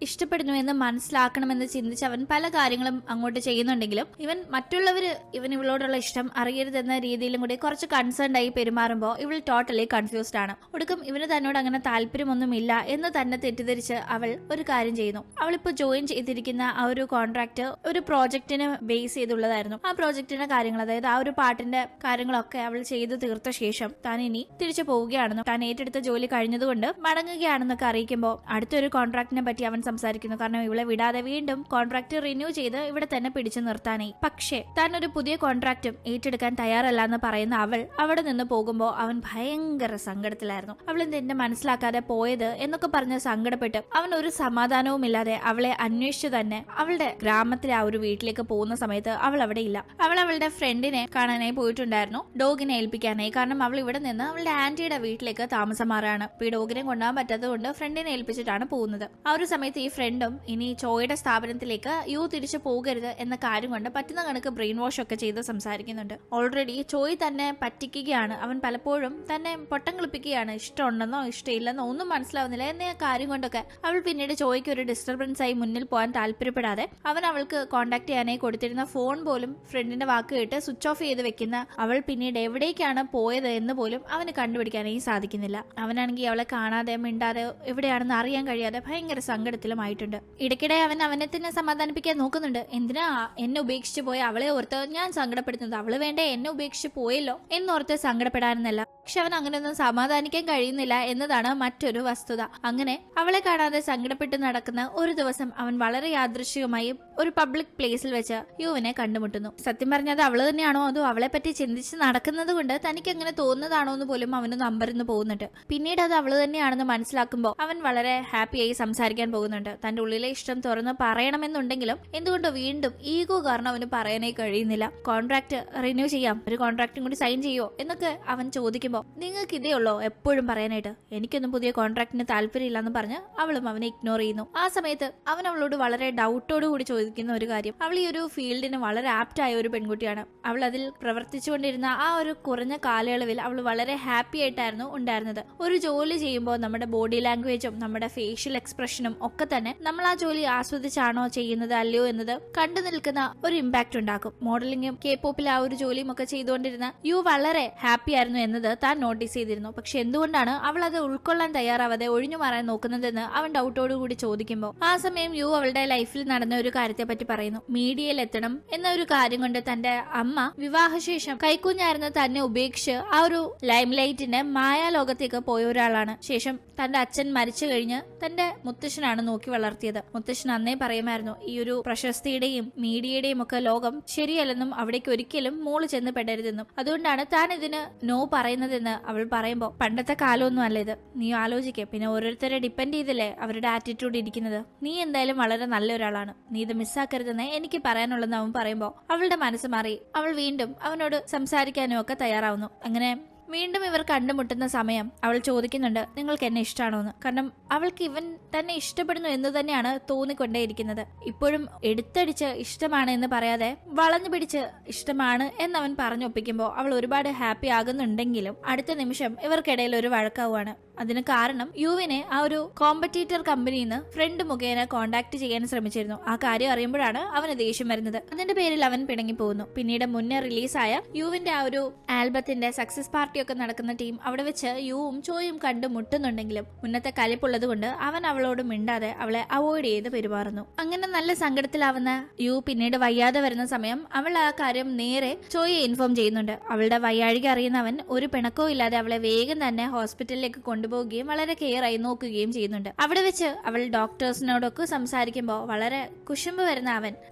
ഇഷ്ടപ്പെടുന്നു എന്ന് മനസ്സിലാക്കണമെന്ന് ചിന്തിച്ച് അവൻ പല കാര്യങ്ങളും അങ്ങോട്ട് ചെയ്യുന്നുണ്ടെങ്കിലും മറ്റുള്ളവര് ഇവളോടുള്ള ഇഷ്ടം അറിയരുതെന്ന രീതിയിലും കൂടി കുറച്ച് കൺസേൺഡ് ആയി പെരുമാറുമ്പോൾ ഇവൾ ടോട്ടലി കൺഫ്യൂസ്ഡ് ആണ്. ഒടുക്കം ഇവന് തന്നോട് അങ്ങനെ താല്പര്യമൊന്നുമില്ല എന്ന് തന്നെ തെറ്റിദ്ധരിച്ച് അവൾ ഒരു കാര്യം ചെയ്യുന്നു. അവളിപ്പോ ജോയിൻ ചെയ്തിരിക്കുന്ന ആ ഒരു കോൺട്രാക്ട് ഒരു പ്രോജക്റ്റിന് ബേസ് ചെയ്തുള്ളതായിരുന്നു. ആ പ്രോജക്റ്റിന്റെ കാര്യങ്ങൾ, അതായത് ആ ഒരു പാട്ടിന്റെ കാര്യങ്ങളൊക്കെ അവൾ ചെയ്തു തീർത്ത ശേഷം താൻ ഇനി തിരിച്ചു പോവുകയാണെന്നും താൻ ഏറ്റെടുത്ത ജോലി കഴിഞ്ഞതുകൊണ്ട് ചെയ്തുകൊണ്ട് മടങ്ങുകയാണെന്നൊക്കെ അറിയിക്കുമ്പോൾ അടുത്തൊരു കോൺട്രാക്ടിനെ പറ്റി അവൻ സംസാരിക്കുന്നു. കാരണം ഇവളെ വിടാതെ വീണ്ടും കോൺട്രാക്ട് റിന്യൂ ചെയ്ത് ഇവിടെ തന്നെ പിടിച്ചു നിർത്താനായി. പക്ഷേ താൻ ഒരു പുതിയ കോൺട്രാക്റ്റും ഏറ്റെടുക്കാൻ തയ്യാറല്ല എന്ന് പറയുന്ന അവൾ അവിടെ നിന്ന് പോകുമ്പോൾ അവൻ ഭയങ്കര സങ്കടത്തിലായിരുന്നു. അവൾ എന്നെ മനസ്സിലാക്കാതെ പോയത് എന്നൊക്കെ പറഞ്ഞ് സങ്കടപ്പെട്ട് അവൻ ഒരു സമാധാനവും ഇല്ലാതെ അവളെ അന്വേഷിച്ചു തന്നെ അവളുടെ ഗ്രാമത്തിലെ ആ ഒരു വീട്ടിലേക്ക് പോകുന്ന സമയത്ത് അവൾ അവിടെ ഇല്ല. അവൾ അവളുടെ ഫ്രണ്ടിനെ കാണാനായി പോയിട്ടുണ്ടായിരുന്നു, ഡോഗിനെ ഏൽപ്പിക്കാനായി. കാരണം അവൾ ഇവിടെ നിന്ന് അവളുടെ ആന്റിയുടെ വീട്ടിലേക്ക് താമസം മാറാണ്. ഈ ഡോഗിനെ കൊണ്ടുപോകാൻ പറ്റാത്തത് കൊണ്ട് ഫ്രണ്ടിനെ ഏൽപ്പിച്ചിട്ടാണ് പോകുന്നത്. ആ ഒരു സമയത്ത് ഈ ഫ്രണ്ടും ഇനി ചോയുടെ സ്ഥാപനത്തിലേക്ക് തിരിച്ചു പോകരുത് എന്ന കാര്യം കൊണ്ട് പറ്റുന്ന കണക്ക് ബ്രെയിൻ വാഷ് ഒക്കെ ചെയ്ത് സംസാരിക്കുന്നുണ്ട്. ഓൾറെഡി ചോയ് തന്നെ പറ്റിക്കുകയാണ്. അവൻ പലപ്പോഴും തന്നെ പൊട്ടം കളിപ്പിക്കുകയാണ്. ഇഷ്ടമുണ്ടെന്നോ ഇഷ്ടമില്ലെന്നോ ഒന്നും മനസ്സിലാവുന്നില്ല എന്ന കാര്യം കൊണ്ടൊക്കെ അവൾ പിന്നീട് ചോയ്ക്ക് ഒരു ഡിസ്റ്റർബൻസ് ആയി മുന്നിൽ പോകാൻ താല്പര്യപ്പെടാതെ അവൻ അവൾക്ക് കോൺടാക്ട് ചെയ്യാനായി കൊടുത്തിരുന്ന ഫോൺ പോലും ഫ്രണ്ടിന്റെ വാക്ക് കേട്ട് സ്വിച്ച് ഓഫ് ചെയ്ത് വെക്കുന്ന അവൾ പിന്നീട് എവിടേക്കാണ് പോയത് എന്ന് പോലും അവന് കണ്ടുപിടിക്കാനായി സാധിക്കുന്നില്ല. അവനാണെങ്കിൽ അവളെ കാണാതെ മിണ്ടാതെ എവിടെയാണെന്ന് അറിയാൻ കഴിയാതെ ഭയങ്കര സങ്കടത്തിലുമായിട്ടുണ്ട്. ഇടയ്ക്കിടെ അവൻ അവനെ തന്നെ സമാധാനിപ്പിക്കാൻ നോക്കുന്നുണ്ട്. എന്തിനാ എന്നെ ഉപേക്ഷിച്ച് പോയ അവളെ ഓർത്ത് ഞാൻ സങ്കടപ്പെടുന്നത്? അവള് വേണ്ടേ എന്നെ ഉപേക്ഷിച്ച് പോയല്ലോ എന്നോർത്ത് സങ്കടപ്പെടാനെന്നല്ല. പക്ഷെ അവൻ അങ്ങനെയൊന്നും സമാധാനിക്കാൻ കഴിയുന്നില്ല എന്നതാണ് മറ്റൊരു വസ്തുത. അങ്ങനെ അവളെ കാണാതെ സങ്കടപ്പെട്ട് നടക്കുന്ന ഒരു ദിവസം അവൻ വളരെ യാദൃശ്ചികമായി ഒരു പബ്ലിക് പ്ലേസിൽ വെച്ച് യുവിനെ കണ്ടുമുട്ടുന്നു. സത്യം പറഞ്ഞത് അവള് തന്നെയാണോ അതോ അവളെ പറ്റി ചിന്തിച്ച് നടക്കുന്നത് കൊണ്ട് തനിക്ക് അങ്ങനെ തോന്നുന്നതാണോ എന്ന് പോലും അവനൊന്ന് അമ്പരന്ന് പോകുന്നുണ്ട്. പിന്നീട് അത് അവള് തന്നെയാണെന്ന് മനസ്സിലാക്കുമ്പോൾ അവൻ വളരെ ഹാപ്പിയായി സംസാരിക്കാൻ പോകുന്നുണ്ട്. തന്റെ ഉള്ളിലെ ഇഷ്ടം തുറന്ന് പറയണമെന്നുണ്ടെങ്കിലും എന്തുകൊണ്ടോ വീണ്ടും ഈഗോ കാരണം അവന് പറയാനായി കഴിയുന്നില്ല. കോൺട്രാക്ട് റിന്യൂ ചെയ്യാം, ഒരു കോൺട്രാക്റ്റും കൂടി സൈൻ ചെയ്യോ എന്നൊക്കെ അവൻ ചോദിക്കുമ്പോൾ നിങ്ങൾക്ക് ഇതേ ഉള്ളോ എപ്പോഴും പറയാനായിട്ട്? എനിക്കൊന്നും പുതിയ കോൺട്രാക്ടിന് താല്പര്യമില്ല എന്ന് പറഞ്ഞ് അവളും അവനെ ഇഗ്നോർ ചെയ്യുന്നു. ആ സമയത്ത് അവൻ അവളോട് വളരെ ഡൗട്ടോട് കൂടി ചോദിക്കുന്ന ഒരു കാര്യം, അവൾ ഈ ഒരു ഫീൽഡിന് വളരെ ആപ്റ്റായ ഒരു പെൺകുട്ടിയാണ്. അവൾ അതിൽ പ്രവർത്തിച്ചുകൊണ്ടിരുന്ന ആ ഒരു കുറഞ്ഞ കാലയളവിൽ അവൾ വളരെ ഹാപ്പി ആയിട്ടായിരുന്നു ഉണ്ടായിരുന്നത്. ഒരു ജോലി ചെയ്യുമ്പോൾ നമ്മുടെ ബോഡി ലാംഗ്വേജും നമ്മുടെ ഫേഷ്യൽ എക്സ്പ്രഷനും ഒക്കെ തന്നെ നമ്മൾ ആ ജോലി ആസ്വദിച്ചാണോ ചെയ്യുന്നത് അല്ലയോ എന്നത് കണ്ടു നിൽക്കുന്ന ഒരു ഇമ്പാക്ട് ഉണ്ടാക്കും. മോഡലിംഗും K-പോപ്പിൽ ആ ഒരു ജോലിയും ഒക്കെ ചെയ്തുകൊണ്ടിരുന്ന യു വളരെ ഹാപ്പി ആയിരുന്നു എന്നത് താൻ നോട്ടീസ് ചെയ്തിരുന്നു. പക്ഷെ എന്തുകൊണ്ടാണ് അവൾ അത് ഉൾക്കൊള്ളാൻ തയ്യാറാവാതെ ഒഴിഞ്ഞു മാറാൻ നോക്കുന്നതെന്ന് അവൻ ഡൗട്ടോട് കൂടി ചോദിക്കുമ്പോൾ ആ സമയം യു അവളുടെ ലൈഫിൽ നടന്ന ഒരു കാര്യത്തെ പറ്റി പറയുന്നു. മീഡിയയിൽ എത്തണം എന്ന ഒരു കാര്യം കൊണ്ട് തന്റെ അമ്മ വിവാഹശേഷം കൈക്കുഞ്ഞായിരുന്ന തന്നെ ഉപേക്ഷിച്ച് ആ ഒരു ലൈം ലൈറ്റിന്റെ മായാലോകത്തേക്ക് പോയ ഒരാളാണ്. ശേഷം തന്റെ അച്ഛൻ മരിച്ചു കഴിഞ്ഞ് തന്റെ മുത്തശ്ശനാണ് നോക്കി വളർത്തിയത്. മുത്തശ്ശൻ അന്നേ പറയുമായിരുന്നു ഈ ഒരു പ്രശസ്തിയുടെയും മീഡിയയുടെയും ഒക്കെ ലോകം ശരിയല്ലെന്നും അവിടേക്ക് ഒരിക്കലും മോള് ചെന്ന് പെടരുതെന്നും. അതുകൊണ്ടാണ് താൻ ഇതിന് നോ പറയുന്നതെന്ന് അവൾ പറയുമ്പോൾ പണ്ടത്തെ കാലമൊന്നും അല്ല ഇത്, നീ ആലോചിക്കുക. പിന്നെ ഓരോരുത്തരെ ഡിപ്പെൻഡ് ചെയ്തില്ലേ അവരുടെ ആറ്റിറ്റ്യൂഡ് ഇരിക്കുന്നത്. നീ എന്തായാലും വളരെ നല്ലൊരാളാണ്, നീ ഇത് മിസ്സാക്കരുതെന്ന് എനിക്ക് പറയാനുള്ളതെന്ന് അവൻ പറയുമ്പോൾ അവളുടെ മനസ്സ് മാറി അവൾ വീണ്ടും അവനോട് സംസാരിക്കാനും ഒക്കെ തയ്യാറാവുന്നു. അങ്ങനെ വീണ്ടും ഇവർ കണ്ടുമുട്ടുന്ന സമയം അവൾ ചോദിക്കുന്നുണ്ട് നിങ്ങൾക്ക് എന്നെ ഇഷ്ടമാണോ എന്ന്. കാരണം അവൾക്ക് ഇവൻ തന്നെ ഇഷ്ടപ്പെടുന്നു എന്ന് തന്നെയാണ് തോന്നിക്കൊണ്ടേയിരിക്കുന്നത്. ഇപ്പോഴും എടുത്തടിച്ച് ഇഷ്ടമാണ് എന്ന് പറയാതെ വളഞ്ഞു പിടിച്ച് ഇഷ്ടമാണ് എന്നവൻ പറഞ്ഞൊപ്പിക്കുമ്പോൾ അവൾ ഒരുപാട് ഹാപ്പി ആകുന്നുണ്ടെങ്കിലും അടുത്ത നിമിഷം ഇവർക്കിടയിൽ ഒരു വഴക്കാവുകയാണ്. അതിന് കാരണം യുവിനെ ആ ഒരു കോമ്പറ്റീറ്റർ കമ്പനിയിൽ നിന്ന് ഫ്രണ്ട് മുഖേന കോണ്ടാക്ട് ചെയ്യാൻ ശ്രമിച്ചിരുന്നു. ആ കാര്യം അറിയുമ്പോഴാണ് അവന് ദേഷ്യം വരുന്നത്. അതിന്റെ പേരിൽ അവൻ പിണങ്ങി പോകുന്നു. പിന്നീട് മുന്നേ റിലീസായ യുവിന്റെ ആ ഒരു ആൽബത്തിന്റെ സക്സസ് പാർട്ടി ഒക്കെ നടക്കുന്ന ടീം അവിടെ വെച്ച് യുവും ചോയും കണ്ടുമുട്ടുന്നുണ്ടെങ്കിലും മുന്നത്തെ കലിപ്പുള്ളത് കൊണ്ട് അവൻ അവളോട് മിണ്ടാതെ അവളെ അവോയ്ഡ് ചെയ്ത് പെരുമാറുന്നു. അങ്ങനെ നല്ല സങ്കടത്തിലാവുന്ന യു പിന്നീട് വയ്യാതെ വരുന്ന സമയം അവൾ ആ കാര്യം നേരെ ചോയെ ഇൻഫോം ചെയ്യുന്നുണ്ട്. അവളുടെ വയ്യാഴിക അറിയുന്നവൻ ഒരു പിണക്കവും ഇല്ലാതെ അവളെ വേഗം തന്നെ ഹോസ്പിറ്റലിലേക്ക് കൊണ്ടുപോവുകയും വളരെ കെയർ ആയി നോക്കുകയും ചെയ്യുന്നുണ്ട്. അവിടെ വെച്ച് അവൾ ഡോക്ടേഴ്സിനോടൊക്കെ സംസാരിക്കുമ്പോൾ വളരെ കുശുമ്പ് വരുന്ന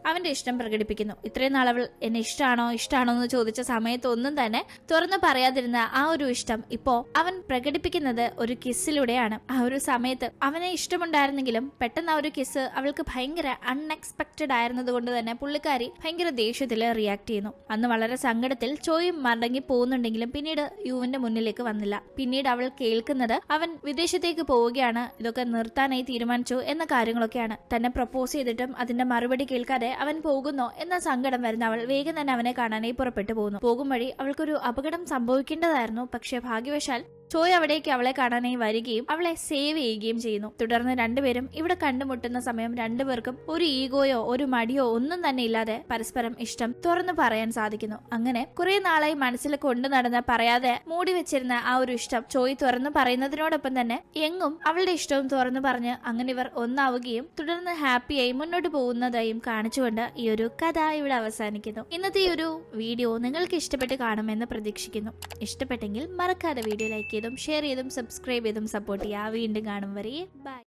അവന്റെ ഇഷ്ടം പ്രകടിപ്പിക്കുന്നു. ഇത്രയും നാൾ അവൾ എന്നെ ഇഷ്ടമാണോ എന്ന് ചോദിച്ച സമയത്ത് ഒന്നും തന്നെ തുറന്നു പറയാതിരുന്ന ആ ഒരു ഇഷ്ടം ഇപ്പോ അവൻ പ്രകടിപ്പിക്കുന്നത് ഒരു കിസ്സിലൂടെയാണ്. ആ ഒരു സമയത്ത് അവനെ ഇഷ്ടമുണ്ടായിരുന്നെങ്കിലും പെട്ടെന്ന് ആ ഒരു കിസ് അവൾക്ക് ഭയങ്കര അൺഎക്സ്പെക്റ്റഡ് ആയിരുന്നത് കൊണ്ട് തന്നെ പുള്ളിക്കാരി ഭയങ്കര ദേഷ്യത്തിൽ റിയാക്ട് ചെയ്യുന്നു. അന്ന് വളരെ സങ്കടത്തിൽ ചോയും മടങ്ങി പോകുന്നുണ്ടെങ്കിലും പിന്നീട് യുവിന്റെ മുന്നിലേക്ക് വന്നില്ല. പിന്നീട് അവൾ കേൾക്കുന്നത് അവൻ വിദേശത്തേക്ക് പോവുകയാണ്, ഇതൊക്കെ നിർത്താനായി തീരുമാനിച്ചു എന്ന കാര്യങ്ങളൊക്കെയാണ്. തന്നെ പ്രപ്പോസ് ചെയ്തിട്ടും അതിന്റെ മറുപടി കേൾക്കാതെ അവൻ പോകുന്നോ എന്ന സങ്കടം വരുന്ന അവൾ വേഗം തന്നെ അവനെ കാണാനായി പുറപ്പെട്ടു പോകുന്നു. പോകും വഴി അവൾക്കൊരു അപകടം സംഭവിക്കേണ്ടതായിരുന്നു. പക്ഷെ ഭാഗ്യവശാൽ ചോയ് അവിടേക്ക് അവളെ കാണാനായി വരികയും അവളെ സേവ് ചെയ്യുകയും ചെയ്യുന്നു. തുടർന്ന് രണ്ടുപേരും ഇവിടെ കണ്ടുമുട്ടുന്ന സമയം രണ്ടുപേർക്കും ഒരു ഈഗോയോ ഒരു മടിയോ ഒന്നും തന്നെ ഇല്ലാതെ പരസ്പരം ഇഷ്ടം തുറന്നു പറയാൻ സാധിക്കുന്നു. അങ്ങനെ കുറെ നാളായി മനസ്സിൽ കൊണ്ടു നടന്ന് പറയാതെ മൂടി വെച്ചിരുന്ന ആ ഒരു ഇഷ്ടം ചോയ് തുറന്നു പറയുന്നതിനോടൊപ്പം തന്നെ എങ്ങും അവളുടെ ഇഷ്ടവും തുറന്നു പറഞ്ഞ് അങ്ങനെ ഇവർ ഒന്നാവുകയും തുടർന്ന് ഹാപ്പിയായി മുന്നോട്ട് പോകുന്നതായും കാണിച്ചുകൊണ്ട് ഈ ഒരു കഥ ഇവിടെ അവസാനിക്കുന്നു. ഇന്നത്തെ ഈ ഒരു വീഡിയോ നിങ്ങൾക്ക് ഇഷ്ടപ്പെട്ട് കാണുമെന്ന് പ്രതീക്ഷിക്കുന്നു. ഇഷ്ടപ്പെട്ടെങ്കിൽ മറക്കാതെ വീഡിയോ ലൈക്ക് ചെയ്ത് ചെയ്തും ഷെയർ ചെയ്തും സബ്സ്ക്രൈബ് ചെയ്തും സപ്പോർട്ട് ചെയ്യുക. വീണ്ടും കാണും വരെ ബൈ.